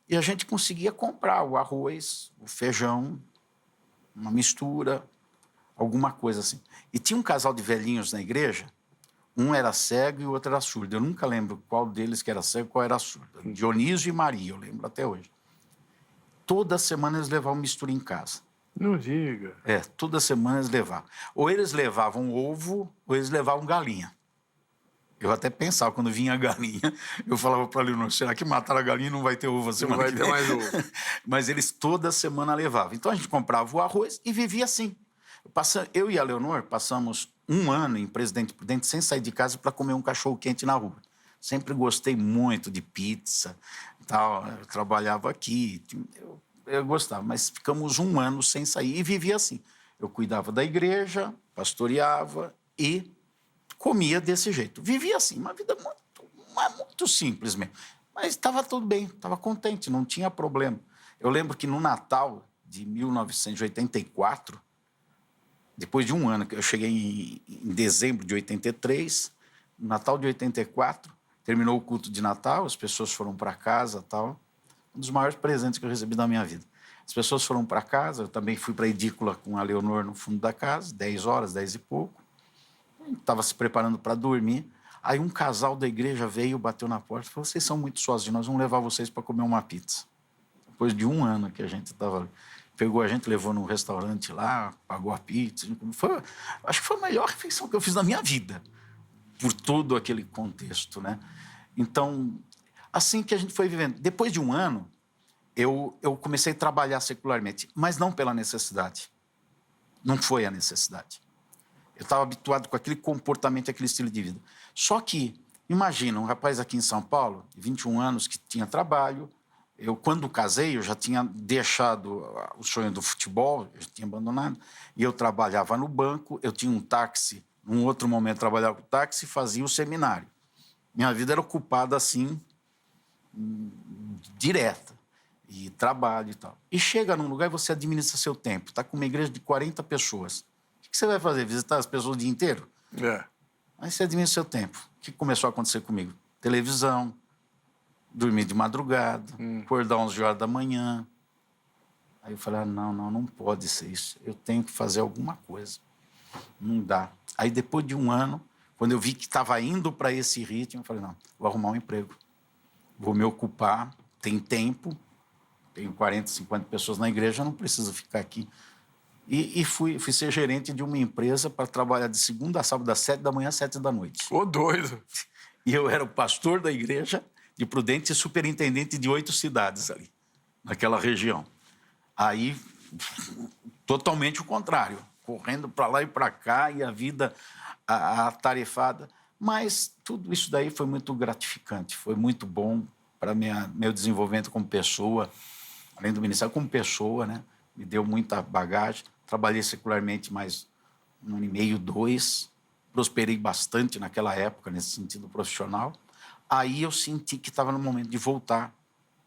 e a gente conseguia comprar o arroz, o feijão, uma mistura, alguma coisa assim. E tinha um casal de velhinhos na igreja, um era cego e o outro era surdo. Eu nunca lembro qual deles que era cego e qual era surdo. Dionísio e Maria, eu lembro até hoje. Toda semana eles levavam mistura em casa. Não diga. Toda semana eles levavam. Ou eles levavam ovo, ou eles levavam galinha. Eu até pensava, quando vinha a galinha, eu falava para a Leonor, será que mataram a galinha e não vai ter ovo a semana que vem? Não vai ter mais ovo. Mas eles toda semana levavam. Então a gente comprava o arroz e vivia assim. Eu e a Leonor passamos um ano em Presidente Prudente sem sair de casa para comer um cachorro-quente na rua. Sempre gostei muito de pizza, tal. Eu trabalhava aqui, eu gostava, mas ficamos um ano sem sair e vivia assim. Eu cuidava da igreja, pastoreava e comia desse jeito. Vivia assim, uma vida muito simples mesmo. Mas estava tudo bem, estava contente, não tinha problema. Eu lembro que no Natal de 1984, depois de um ano, que eu cheguei em dezembro de 83, no Natal de 84, terminou o culto de Natal, as pessoas foram para casa, tal. Um dos maiores presentes que eu recebi da minha vida. As pessoas foram para casa, eu também fui para a edícula com a Leonor no fundo da casa, 10 horas, 10 e pouco. Estava se preparando para dormir. Aí um casal da igreja veio, bateu na porta e falou, vocês são muito sozinhos, nós vamos levar vocês para comer uma pizza. Depois de um ano que a gente estava ali. Pegou a gente, levou num restaurante lá, pagou a pizza. Acho que foi a melhor refeição que eu fiz na minha vida, por todo aquele contexto, né? Então, assim que a gente foi vivendo. Depois de um ano, eu comecei a trabalhar secularmente, mas não pela necessidade. Não foi a necessidade. Eu estava habituado com aquele comportamento, aquele estilo de vida. Só que, imagina, um rapaz aqui em São Paulo, de 21 anos, que tinha trabalho. Eu, quando casei, eu já tinha deixado o sonho do futebol, eu já tinha abandonado, e eu trabalhava no banco, eu tinha um táxi, num outro momento trabalhava com táxi e fazia o seminário. Minha vida era ocupada assim, direta, e trabalho e tal. E chega num lugar e você administra seu tempo, está com uma igreja de 40 pessoas. O que você vai fazer? Visitar as pessoas o dia inteiro? Aí você administra seu tempo. O que começou a acontecer comigo? Televisão, dormir de madrugada, acordar 11 horas da manhã. Aí eu falei, não pode ser isso. Eu tenho que fazer alguma coisa. Não dá. Aí depois de um ano, quando eu vi que estava indo para esse ritmo, eu falei, não, vou arrumar um emprego. Vou me ocupar, tem tempo, tenho 40, 50 pessoas na igreja, não preciso ficar aqui. E fui ser gerente de uma empresa para trabalhar de segunda a sábado, das 7 da manhã às 7 da noite. Ô, doido! E eu era o pastor da igreja de Prudente e superintendente de 8 cidades ali, naquela região. Aí, totalmente o contrário, correndo para lá e para cá, e a vida atarefada. Mas tudo isso daí foi muito gratificante, foi muito bom para meu desenvolvimento como pessoa, além do ministério, como pessoa, né? Me deu muita bagagem. Trabalhei secularmente mais 1 ano e meio, 2. Prosperei bastante naquela época, nesse sentido profissional. Aí eu senti que estava no momento de voltar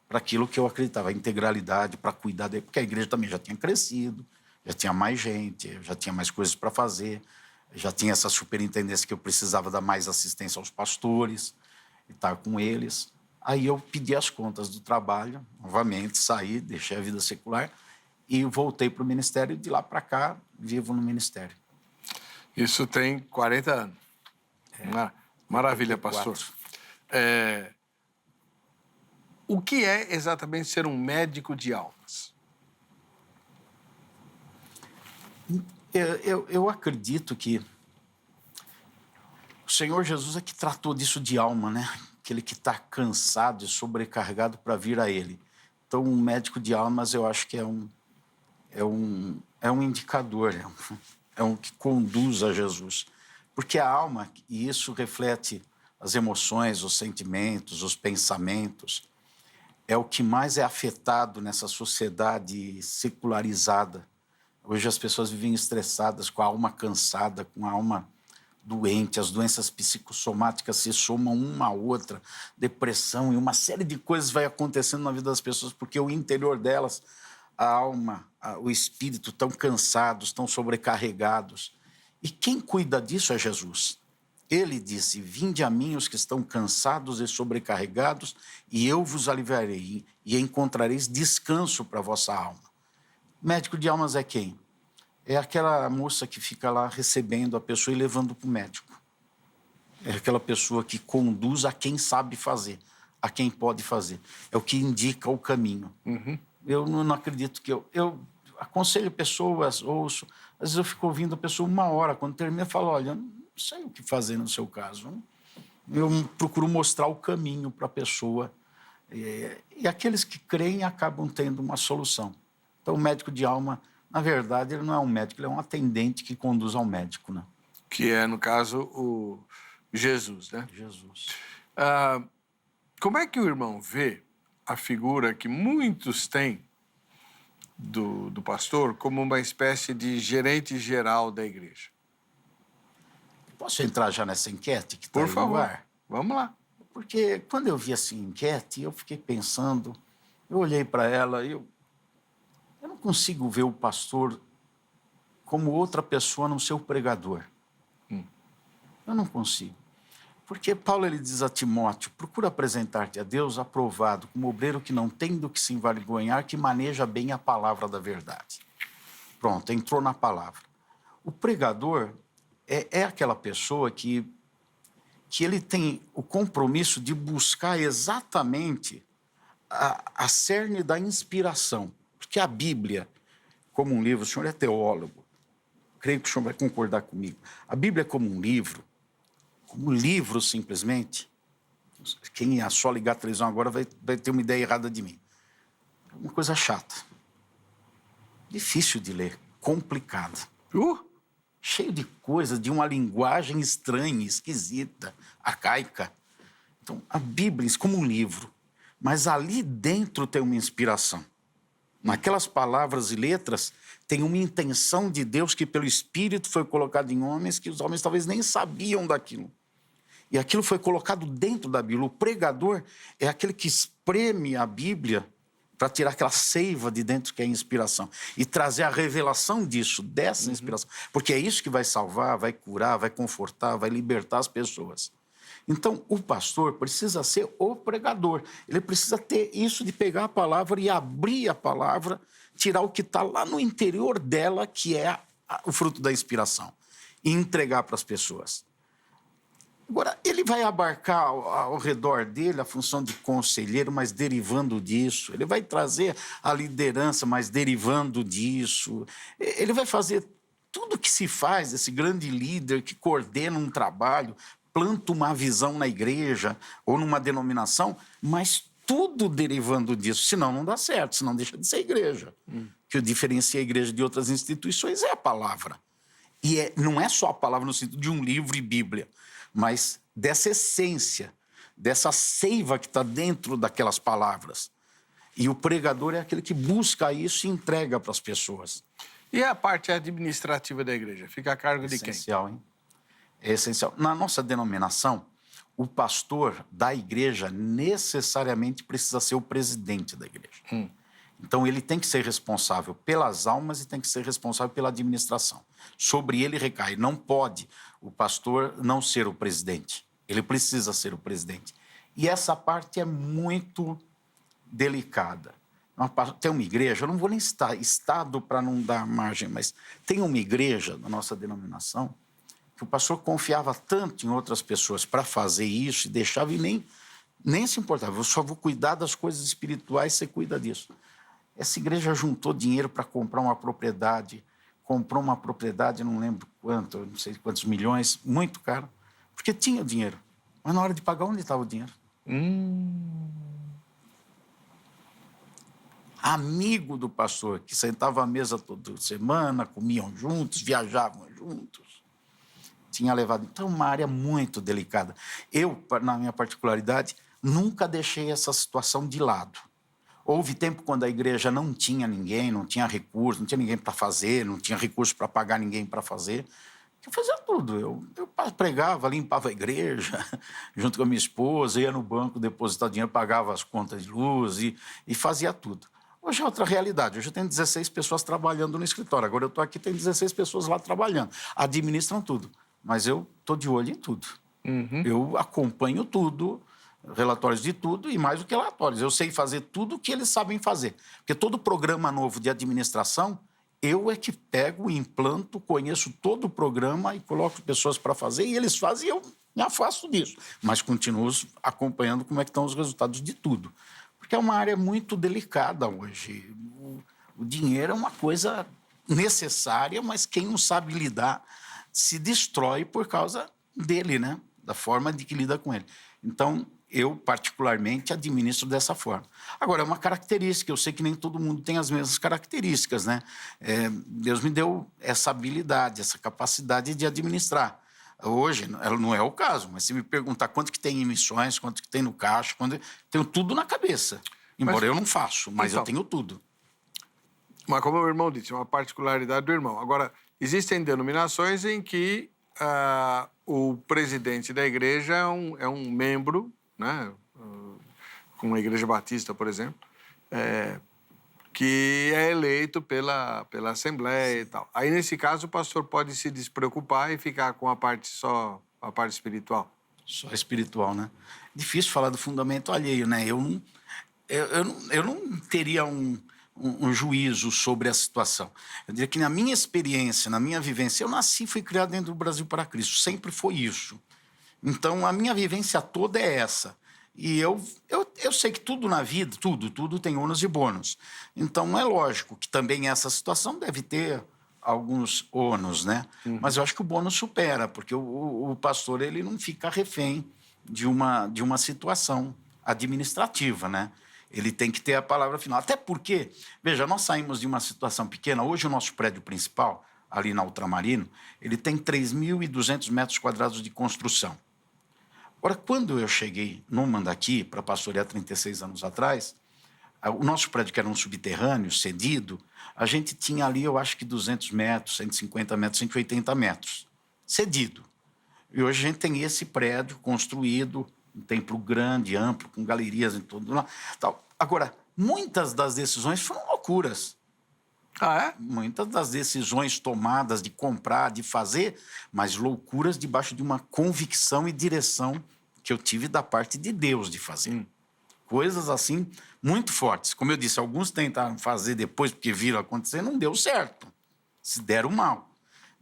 para aquilo que eu acreditava, a integralidade, para cuidar dele, porque a igreja também já tinha crescido, já tinha mais gente, já tinha mais coisas para fazer, já tinha essa superintendência que eu precisava dar mais assistência aos pastores, e estar com eles. Aí eu pedi as contas do trabalho, novamente, saí, deixei a vida secular e voltei para o ministério, e de lá para cá vivo no ministério. Isso tem 40 anos. Maravilha, 84. pastor. O que é exatamente ser um médico de almas? Eu acredito que o Senhor Jesus é que tratou disso de alma, né? Aquele que está cansado e sobrecarregado para vir a Ele. Então, um médico de almas, eu acho que é um indicador, é um que conduz a Jesus. Porque a alma, e isso reflete as emoções, os sentimentos, os pensamentos, é o que mais é afetado nessa sociedade secularizada. Hoje as pessoas vivem estressadas, com a alma cansada, com a alma doente, as doenças psicossomáticas se somam uma à outra, depressão e uma série de coisas vai acontecendo na vida das pessoas, porque o interior delas, a alma, o espírito estão cansados, estão sobrecarregados. E quem cuida disso é Jesus. Ele disse: vinde a mim os que estão cansados e sobrecarregados, e eu vos aliviarei, e encontrareis descanso para a vossa alma. Médico de almas é quem? É aquela moça que fica lá recebendo a pessoa e levando para o médico. É aquela pessoa que conduz a quem sabe fazer, a quem pode fazer. É o que indica o caminho. Eu não acredito que eu aconselho pessoas, ouço. Às vezes eu fico ouvindo a pessoa 1 hora. Quando termina, eu falo: olha, não sei o que fazer no seu caso. Eu procuro mostrar o caminho para a pessoa. E aqueles que creem acabam tendo uma solução. Então, o médico de alma, na verdade, ele não é um médico, ele é um atendente que conduz ao médico, né? Que é, no caso, o Jesus, né? Jesus. Como é que o irmão vê a figura que muitos têm do pastor como uma espécie de gerente geral da igreja? Posso entrar já nessa enquete que está aí Por favor, no ar? vamos lá. Porque quando eu vi essa enquete, eu fiquei pensando, eu olhei para ela e eu não consigo ver o pastor como outra pessoa não ser o pregador. Eu não consigo. Porque Paulo ele diz a Timóteo: procura apresentar-te a Deus aprovado, como obreiro que não tem do que se envergonhar, que maneja bem a palavra da verdade. Pronto, entrou na palavra. O pregador é aquela pessoa que ele tem o compromisso de buscar exatamente a cerne da inspiração. Porque a Bíblia, como um livro, o senhor é teólogo, creio que o senhor vai concordar comigo. A Bíblia é como um livro simplesmente. Quem é só ligar a televisão agora vai ter uma ideia errada de mim. É uma coisa chata, difícil de ler, complicada. Cheio de coisas, de uma linguagem estranha, esquisita, arcaica. Então, a Bíblia é como um livro, mas ali dentro tem uma inspiração. Naquelas palavras e letras tem uma intenção de Deus que pelo Espírito foi colocado em homens que os homens talvez nem sabiam daquilo. E aquilo foi colocado dentro da Bíblia. O pregador é aquele que espreme a Bíblia para tirar aquela seiva de dentro que é a inspiração e trazer a revelação disso, dessa inspiração. Porque é isso que vai salvar, vai curar, vai confortar, vai libertar as pessoas. Então, o pastor precisa ser o pregador. Ele precisa ter isso de pegar a palavra e abrir a palavra, tirar o que está lá no interior dela, que é o fruto da inspiração, e entregar para as pessoas. Agora, ele vai abarcar ao redor dele a função de conselheiro, mas derivando disso. Ele vai trazer a liderança, mas derivando disso. Ele vai fazer tudo o que se faz, esse grande líder que coordena um trabalho, planta uma visão na igreja ou numa denominação, mas tudo derivando disso. Senão não dá certo, senão deixa de ser igreja. Que o diferencia a igreja de outras instituições é a palavra. E não é só a palavra no sentido de um livro e Bíblia, mas dessa essência, dessa seiva que está dentro daquelas palavras. E o pregador é aquele que busca isso e entrega para as pessoas. E a parte administrativa da igreja? Fica a cargo de quem? Essencial, hein? É essencial. Na nossa denominação, o pastor da igreja necessariamente precisa ser o presidente da igreja. Então, ele tem que ser responsável pelas almas e tem que ser responsável pela administração. Sobre ele recai. Não pode o pastor não ser o presidente. Ele precisa ser o presidente. E essa parte é muito delicada. Tem uma igreja, eu não vou nem citar estado para não dar margem, mas tem uma igreja na nossa denominação que o pastor confiava tanto em outras pessoas para fazer isso e deixava e nem se importava. Eu só vou cuidar das coisas espirituais, você cuida disso. Essa igreja juntou dinheiro para comprar uma propriedade, comprou uma propriedade, não lembro quanto, não sei quantos milhões, muito caro, porque tinha dinheiro. Mas na hora de pagar, onde estava o dinheiro? Amigo do pastor, que sentava à mesa toda semana, comiam juntos, viajavam juntos. Tinha levado... Então, uma área muito delicada. Eu, na minha particularidade, nunca deixei essa situação de lado. Houve tempo quando a igreja não tinha ninguém, não tinha recurso, não tinha ninguém para fazer, não tinha recurso para pagar ninguém para fazer. Eu fazia tudo. Eu pregava, limpava a igreja, junto com a minha esposa, ia no banco depositar dinheiro, pagava as contas de luz e fazia tudo. Hoje é outra realidade. Hoje eu tenho 16 pessoas trabalhando no escritório. Agora eu estou aqui, tem 16 pessoas lá trabalhando. Administram tudo. Mas eu estou de olho em tudo. Eu acompanho tudo, relatórios de tudo e mais do que relatórios. Eu sei fazer tudo o que eles sabem fazer. Porque todo programa novo de administração, eu é que pego, implanto, conheço todo o programa e coloco pessoas para fazer e eles fazem e eu me afasto disso. Mas continuo acompanhando como é que estão os resultados de tudo. Porque é uma área muito delicada hoje. O dinheiro é uma coisa necessária, mas quem não sabe lidar se destrói por causa dele, né? Da forma de que lida com ele. Então, eu, particularmente, administro dessa forma. Agora, é uma característica, eu sei que nem todo mundo tem as mesmas características, né? Deus me deu essa habilidade, essa capacidade de administrar. Hoje, não é o caso, mas se me perguntar quanto que tem em emissões, quanto que tem no caixa, tenho tudo na cabeça. Embora eu não faço, mas então, eu tenho tudo. Mas como o irmão disse, é uma particularidade do irmão. Agora, existem denominações em que o presidente da igreja é um membro, né? Como a Igreja Batista, por exemplo, que é eleito pela Assembleia e tal. Aí, nesse caso, o pastor pode se despreocupar e ficar com a parte espiritual. Só espiritual, né? Difícil falar do fundamento alheio, né? Eu não teria um juízo sobre a situação. Eu diria que na minha experiência, na minha vivência, eu nasci e fui criado dentro do Brasil para Cristo. Sempre foi isso. Então, a minha vivência toda é essa. E eu sei que tudo na vida, tudo tem ônus e bônus. Então, é lógico que também essa situação deve ter alguns ônus, né? Mas eu acho que o bônus supera, porque o pastor ele não fica refém de uma situação administrativa, né? Ele tem que ter a palavra final. Até porque, veja, nós saímos de uma situação pequena. Hoje, o nosso prédio principal, ali na Ultramarino, ele tem 3.200 metros quadrados de construção. Agora, quando eu cheguei no Mandaqui para pastorear 36 anos atrás, o nosso prédio, que era um subterrâneo, cedido, a gente tinha ali, eu acho que 200 metros, 150 metros, 180 metros, cedido. E hoje a gente tem esse prédio construído, um templo grande, amplo, com galerias em todo lá. Agora, muitas das decisões foram loucuras. Ah, é? Muitas das decisões tomadas de comprar, de fazer, mas loucuras debaixo de uma convicção e direção que eu tive da parte de Deus de fazer. Coisas assim muito fortes. Como eu disse, alguns tentaram fazer depois porque viram acontecer, não deu certo. Se deram mal.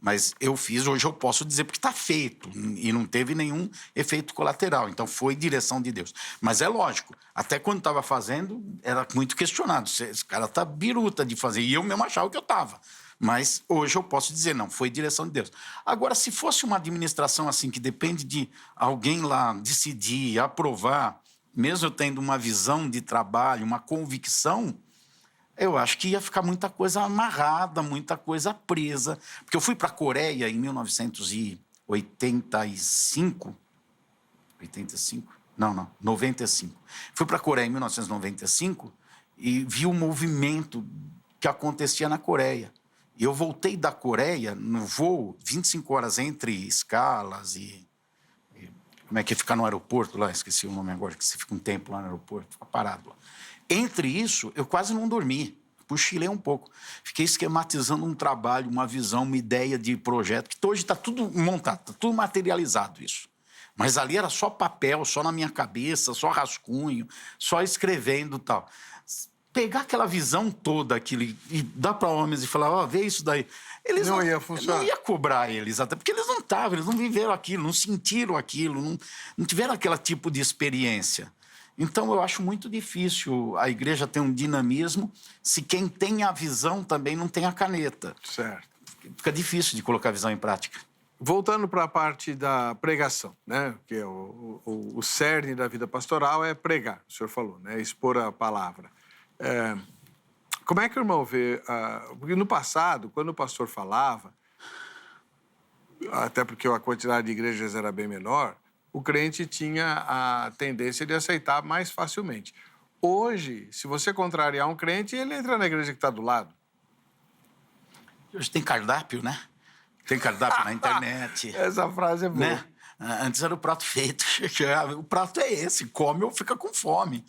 Mas eu fiz, hoje eu posso dizer porque está feito e não teve nenhum efeito colateral. Então, foi direção de Deus. Mas é lógico, até quando estava fazendo, era muito questionado. Esse cara está biruta de fazer. E eu mesmo achava que eu estava. Mas hoje eu posso dizer, não, foi direção de Deus. Agora, se fosse uma administração assim, que depende de alguém lá decidir, aprovar, mesmo eu tendo uma visão de trabalho, uma convicção, eu acho que ia ficar muita coisa amarrada, muita coisa presa. Porque eu fui para a Coreia em 1985. 95. Fui para a Coreia em 1995 e vi o movimento que acontecia na Coreia. E eu voltei da Coreia no voo, 25 horas entre escalas e como é que fica no aeroporto lá? Esqueci o nome agora, que você fica um tempo lá no aeroporto, fica parado lá. Entre isso, eu quase não dormi, cochilei um pouco. Fiquei esquematizando um trabalho, uma visão, uma ideia de projeto, que hoje está tudo montado, está tudo materializado isso. Mas ali era só papel, só na minha cabeça, só rascunho, só escrevendo e tal. Pegar aquela visão toda, aquilo, e dar para homens e falar, ó, vê isso daí. Eles não ia funcionar. Não ia cobrar eles, até porque eles não estavam, eles não viveram aquilo, não sentiram aquilo, não tiveram aquele tipo de experiência. Então, eu acho muito difícil a igreja ter um dinamismo se quem tem a visão também não tem a caneta. Certo. Fica difícil de colocar a visão em prática. Voltando para a parte da pregação, né? Que é o cerne da vida pastoral é pregar, o senhor falou, né? Expor a palavra. Como é que o irmão vê? Porque no passado, quando o pastor falava, até porque a quantidade de igrejas era bem menor, o crente tinha a tendência de aceitar mais facilmente. Hoje, se você contrariar um crente, ele entra na igreja que está do lado. Hoje tem cardápio, né? Tem cardápio na internet. Essa frase é boa. Né? Antes era o prato feito. O prato é esse, come ou fica com fome.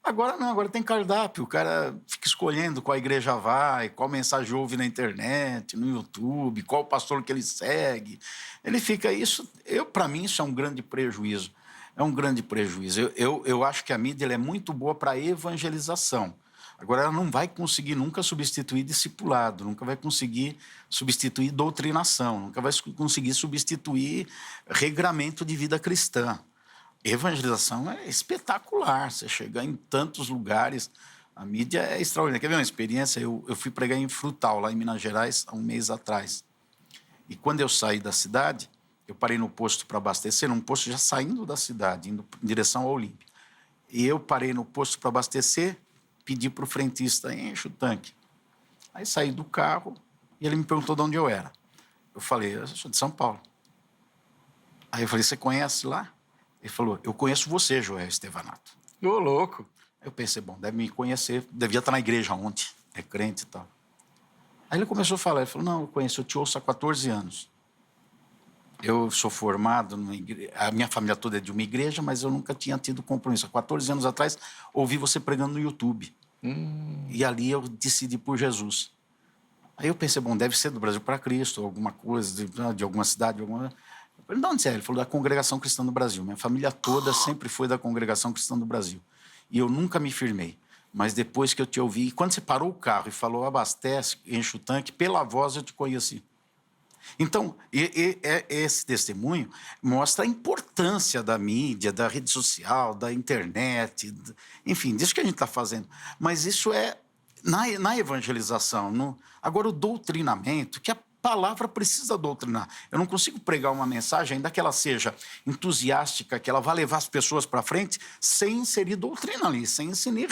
Agora não, agora tem cardápio. O cara fica escolhendo qual igreja vai, qual mensagem ouve na internet, no YouTube, qual pastor que ele segue. Ele fica isso. Para mim, isso é um grande prejuízo. É um grande prejuízo. Eu acho que a mídia ela é muito boa para evangelização. Agora, ela não vai conseguir nunca substituir discipulado, nunca vai conseguir substituir doutrinação, nunca vai conseguir substituir regramento de vida cristã. Evangelização é espetacular, você chegar em tantos lugares, a mídia é extraordinária. Quer ver uma experiência? Eu fui pregar em Frutal, lá em Minas Gerais, há um mês atrás. E quando eu saí da cidade, eu parei no posto para abastecer, num posto já saindo da cidade, indo em direção ao Olímpia. E eu parei no posto para abastecer, pedi para o frentista, enche o tanque. Aí saí do carro e ele me perguntou de onde eu era. Eu falei, eu sou de São Paulo. Aí eu falei, você conhece lá? Ele falou, eu conheço você, Joel Estevanato. Ô, louco. Aí eu pensei, bom, deve me conhecer, devia estar na igreja ontem, é crente e tal. Aí ele começou a falar, ele falou, não, eu conheço, eu te ouço há 14 anos. Eu sou formado numa igreja, a minha família toda é de uma igreja, mas eu nunca tinha tido compromisso. Há 14 anos atrás, ouvi você pregando no YouTube. E ali eu decidi por Jesus. Aí eu pensei, bom, deve ser do Brasil para Cristo, alguma coisa, de alguma cidade, alguma... Eu falei, de onde é? Ele falou, da Congregação Cristã do Brasil. Minha família toda sempre foi da Congregação Cristã do Brasil. E eu nunca me firmei. Mas depois que eu te ouvi, e quando você parou o carro e falou, abastece, enche o tanque, pela voz eu te conheci. Então, esse testemunho mostra a importância da mídia, da rede social, da internet, enfim, disso que a gente está fazendo. Mas isso é na evangelização. Agora, o doutrinamento, que a palavra precisa doutrinar. Eu não consigo pregar uma mensagem, ainda que ela seja entusiástica, que ela vá levar as pessoas para frente, sem inserir doutrina ali, sem inserir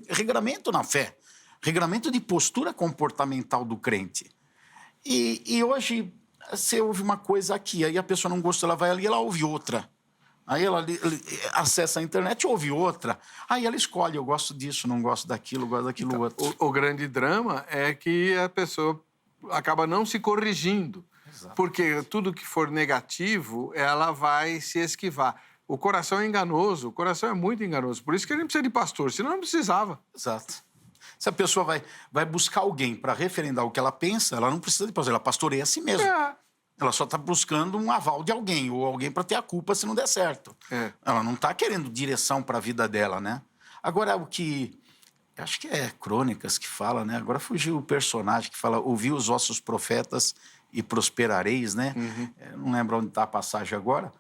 regramento na fé, regramento de postura comportamental do crente. E hoje você ouve uma coisa aqui, aí a pessoa não gostou, ela vai ali e ela ouve outra. Aí ela acessa a internet e ouve outra. Aí ela escolhe, eu gosto disso, não gosto daquilo, gosto daquilo Então, outro. O grande drama é que a pessoa acaba não se corrigindo. Exato. Porque tudo que for negativo, ela vai se esquivar. O coração é enganoso, o coração é muito enganoso. Por isso que a gente precisa de pastor, senão não precisava. Exato. Se a pessoa vai buscar alguém para referendar o que ela pensa, ela não precisa de pastor, ela pastoreia a si mesma. É. Ela só está buscando um aval de alguém, ou alguém para ter a culpa se não der certo. É. Ela não está querendo direção para a vida dela, né? Agora, o que... Acho que é Crônicas que fala, né? Agora fugiu o personagem que fala, ouvi os vossos profetas e prosperareis, né? Não lembro onde está a passagem agora,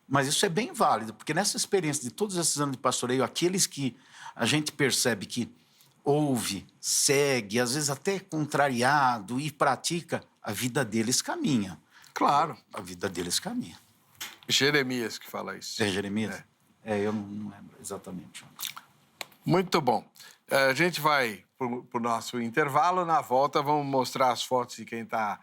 mas isso é bem válido, porque nessa experiência de todos esses anos de pastoreio, aqueles que a gente percebe que ouve, segue, às vezes até contrariado e pratica, a vida deles caminha. Claro. A vida deles caminha. Jeremias que fala isso. É Jeremias? Eu não lembro exatamente. Muito bom. A gente vai para o nosso intervalo. Na volta, vamos mostrar as fotos de quem está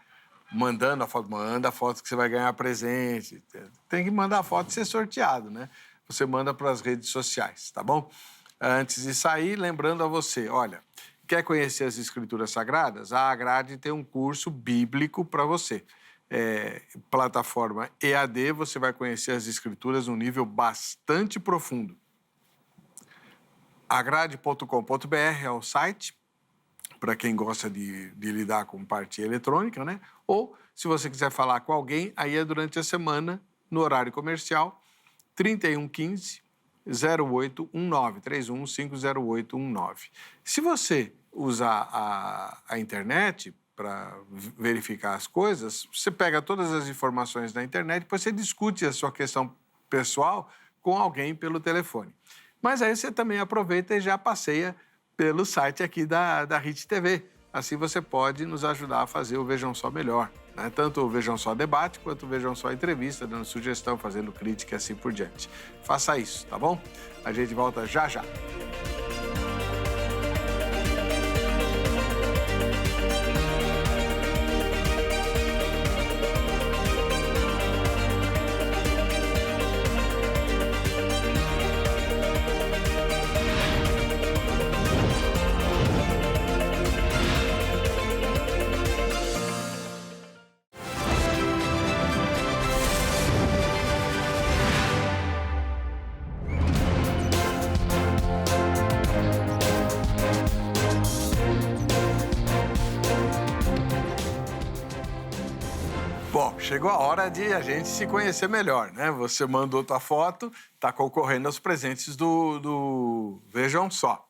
mandando a foto. Manda a foto que você vai ganhar presente. Tem que mandar a foto e ser sorteado, né? Você manda para as redes sociais, tá bom? Antes de sair, lembrando a você, olha, quer conhecer as Escrituras Sagradas? A Agrade tem um curso bíblico para você. Plataforma EAD, você vai conhecer as Escrituras num nível bastante profundo. agrade.com.br é o site, para quem gosta de lidar com parte eletrônica, né? Ou, se você quiser falar com alguém, aí é durante a semana, no horário comercial, 3115 0819, 3150819. Se você usar a internet para verificar as coisas, você pega todas as informações da internet, depois você discute a sua questão pessoal com alguém pelo telefone. Mas aí você também aproveita e já passeia pelo site aqui da Hit TV. Assim você pode nos ajudar a fazer o Vejam Só melhor, né? Tanto o Vejam Só Debate quanto o Vejam Só Entrevista, dando sugestão, fazendo crítica e assim por diante. Faça isso, tá bom? A gente volta já já. Bom, chegou a hora de a gente se conhecer melhor, né? Você mandou tua foto, está concorrendo aos presentes do Vejam Só.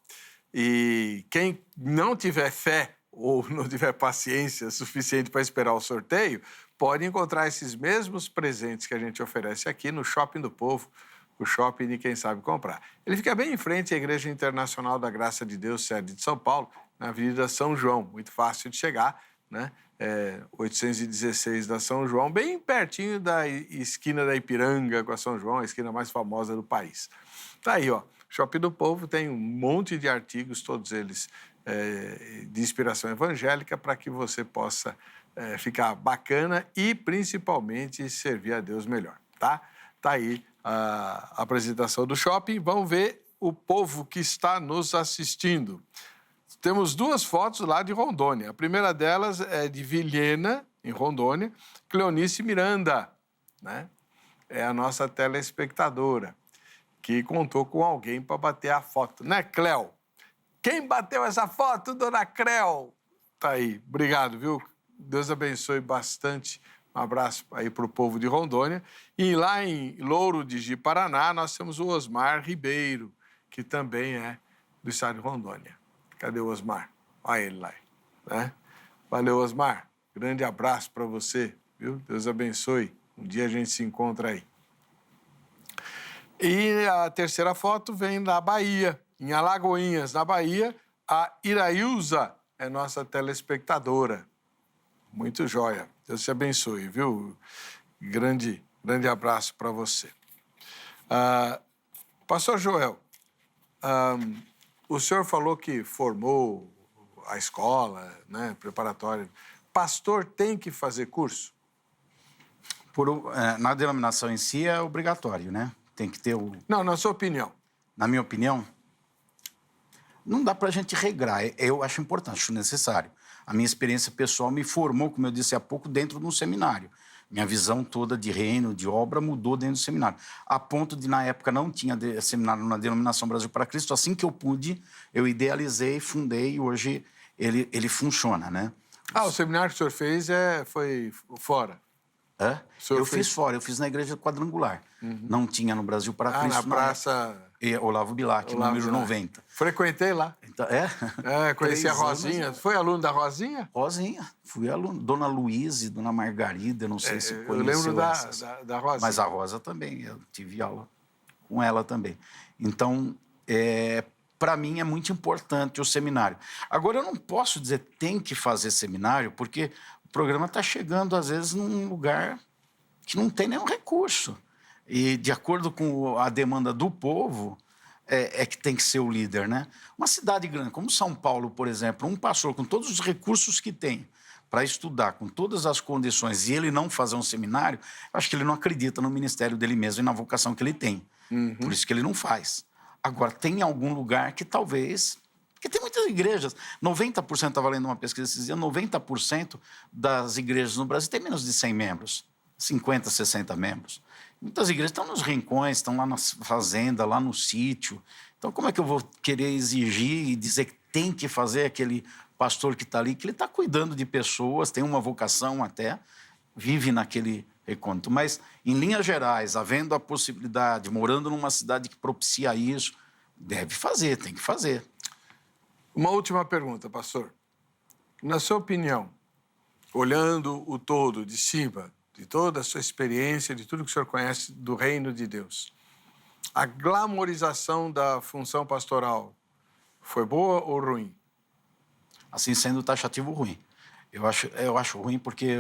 E quem não tiver fé ou não tiver paciência suficiente para esperar o sorteio, pode encontrar esses mesmos presentes que a gente oferece aqui no Shopping do Povo, o shopping de quem sabe comprar. Ele fica bem em frente à Igreja Internacional da Graça de Deus, sede de São Paulo, na Avenida São João, muito fácil de chegar, né? 816 da São João, bem pertinho da esquina da Ipiranga com a São João, a esquina mais famosa do país. Tá aí, ó. Shopping do Povo tem um monte de artigos, todos eles de inspiração evangélica, para que você possa ficar bacana e, principalmente, servir a Deus melhor, tá? Tá aí a apresentação do shopping. Vamos ver o povo que está nos assistindo. Temos duas fotos lá de Rondônia. A primeira delas é de Vilhena, em Rondônia, Cleonice Miranda, né? É a nossa telespectadora, que contou com alguém para bater a foto, né, Cleo? Quem bateu essa foto, dona Cleo? Tá aí. Obrigado, viu? Deus abençoe bastante. Um abraço aí para o povo de Rondônia. E lá em Louro de Ji-Paraná, nós temos o Osmar Ribeiro, que também é do estado de Rondônia. Cadê o Osmar? Olha ele lá, né? Valeu, Osmar. Grande abraço para você, viu? Deus abençoe. Um dia a gente se encontra aí. E a terceira foto vem da Bahia, em Alagoinhas, na Bahia. A Irailza é nossa telespectadora. Muito jóia. Deus te abençoe, viu? Grande abraço para você. Pastor Joel, o senhor falou que formou a escola, né, preparatória. Pastor tem que fazer curso? Na denominação em si é obrigatório, né? Tem que ter o... Não, na sua opinião. Na minha opinião, não dá para a gente regrar. Eu acho importante, acho necessário. A minha experiência pessoal me formou, como eu disse há pouco, dentro de um seminário. Minha visão toda de reino, de obra, mudou dentro do seminário. A ponto de, na época, não tinha seminário na denominação Brasil para Cristo. Assim que eu pude, eu idealizei, fundei e hoje ele funciona, né? O seminário que o senhor fez foi fora? Eu fiz fora, eu fiz na Igreja Quadrangular. Uhum. Não tinha no Brasil para Cristo. Na Praça... Olavo Bilac, número 90. Frequentei lá. Então, conheci a Rosinha. Foi aluno da Rosinha? Rosinha. Fui aluno. Dona Luísa, Dona Margarida, não sei se conheceu. Eu lembro da Rosinha. Mas a Rosa também, eu tive aula com ela também. Então, para mim é muito importante o seminário. Agora, eu não posso dizer tem que fazer seminário, porque o programa está chegando, às vezes, num lugar que não tem nenhum recurso. E, de acordo com a demanda do povo, é que tem que ser o líder, né? Uma cidade grande, como São Paulo, por exemplo, um pastor com todos os recursos que tem para estudar, com todas as condições, e ele não fazer um seminário, acho que ele não acredita no ministério dele mesmo e na vocação que ele tem. Uhum. Por isso que ele não faz. Agora, tem algum lugar que talvez... Porque tem muitas igrejas, 90%, estava lendo uma pesquisa esses dias, 90% das igrejas no Brasil tem menos de 100 membros, 50, 60 membros. Muitas igrejas estão nos rincões, estão lá na fazenda, lá no sítio. Então, como é que eu vou querer exigir e dizer que tem que fazer aquele pastor que está ali, que ele está cuidando de pessoas, tem uma vocação até, vive naquele recôndito. Mas, em linhas gerais, havendo a possibilidade, morando numa cidade que propicia isso, deve fazer, tem que fazer. Uma última pergunta, pastor. Na sua opinião, olhando o todo de cima, de toda a sua experiência, de tudo que o senhor conhece do reino de Deus, a glamorização da função pastoral foi boa ou ruim? Assim, sendo taxativo, ruim. Eu acho ruim porque,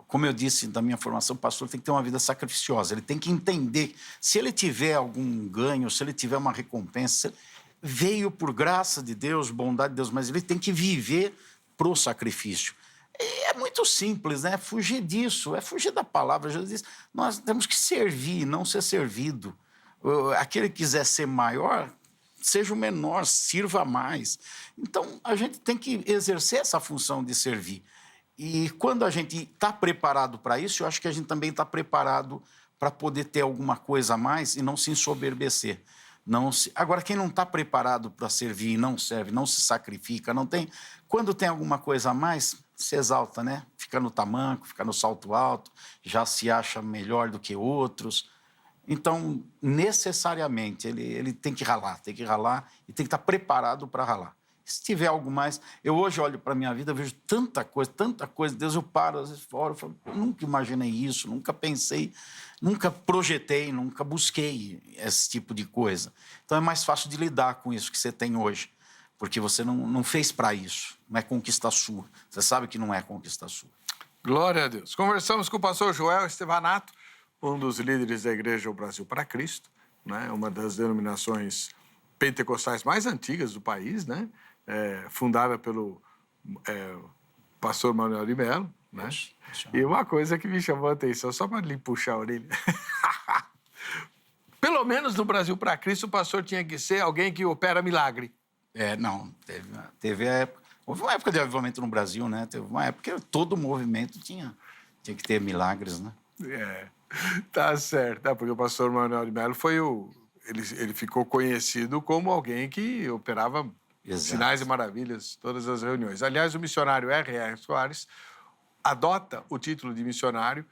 como eu disse da minha formação, o pastor tem que ter uma vida sacrificiosa. Ele tem que entender, se ele tiver algum ganho, se ele tiver uma recompensa, veio por graça de Deus, bondade de Deus, mas ele tem que viver pro sacrifício. É muito simples, né? Fugir disso, fugir da palavra. Jesus diz, nós temos que servir, não ser servido. Aquele que quiser ser maior, seja o menor, sirva mais. Então, a gente tem que exercer essa função de servir. E quando a gente está preparado para isso, eu acho que a gente também está preparado para poder ter alguma coisa a mais e não se ensoberbecer. Agora, quem não está preparado para servir, não serve, não se sacrifica, não tem... Quando tem alguma coisa a mais, se exalta, né? fica no tamanco, fica no salto alto, já se acha melhor do que outros. Então, necessariamente, ele tem que ralar e tem que estar preparado para ralar. Se tiver algo mais... Eu hoje olho para a minha vida, vejo tanta coisa. Deus, eu paro, às vezes fora, eu falo, eu nunca imaginei isso, nunca pensei, nunca projetei, nunca busquei esse tipo de coisa. Então, é mais fácil de lidar com isso que você tem hoje, porque você não fez para isso, não é conquista sua. Você sabe que não é conquista sua. Glória a Deus. Conversamos com o pastor Joel Estevanato, um dos líderes da Igreja O Brasil para Cristo, né? Uma das denominações pentecostais mais antigas do país, né? Fundada pelo pastor Manuel de Mello, né? E uma coisa que me chamou a atenção, só para lhe puxar a orelha. Pelo menos no Brasil para Cristo, o pastor tinha que ser alguém que opera milagre. Não, teve a época. Houve uma época de avivamento no Brasil, né? Teve uma época que todo movimento tinha que ter milagres, né? Tá certo. Porque o pastor Manuel de Mello foi ele ficou conhecido como alguém que operava sinais e maravilhas todas as reuniões. Aliás, o missionário R.R. Soares adota o título de missionário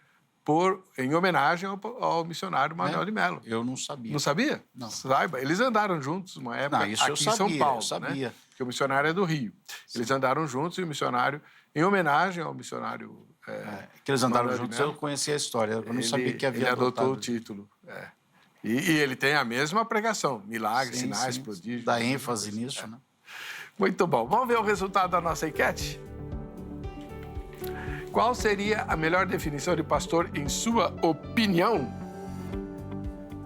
em homenagem ao missionário Manuel de Mello. Eu não sabia. Não sabia? Não. Saiba, eles andaram juntos uma época isso aqui eu sabia, em São Paulo. Eu sabia. Né? Porque o missionário é do Rio. Sim. Eles andaram juntos e o missionário, em homenagem ao missionário... que eles andaram Manuel juntos, eu conhecia a história. Eu não sabia que havia ele adotou adotado. o título. E ele tem a mesma pregação. Milagres, sinais, prodígios. Dá ênfase nisso, né? Muito bom. Vamos ver o resultado da nossa enquete? Qual seria a melhor definição de pastor, em sua opinião?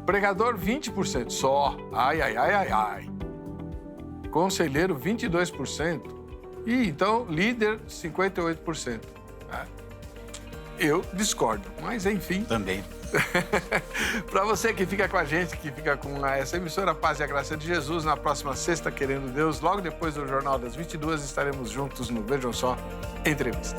Pregador, 20% só. Ai. Conselheiro, 22%. E, então, líder, 58%. Eu discordo, mas, enfim... Também. Para você que fica com a gente, que fica com essa emissora Paz e a Graça de Jesus, na próxima sexta, querendo Deus, logo depois do Jornal das 22, estaremos juntos no Vejam Só Entrevista.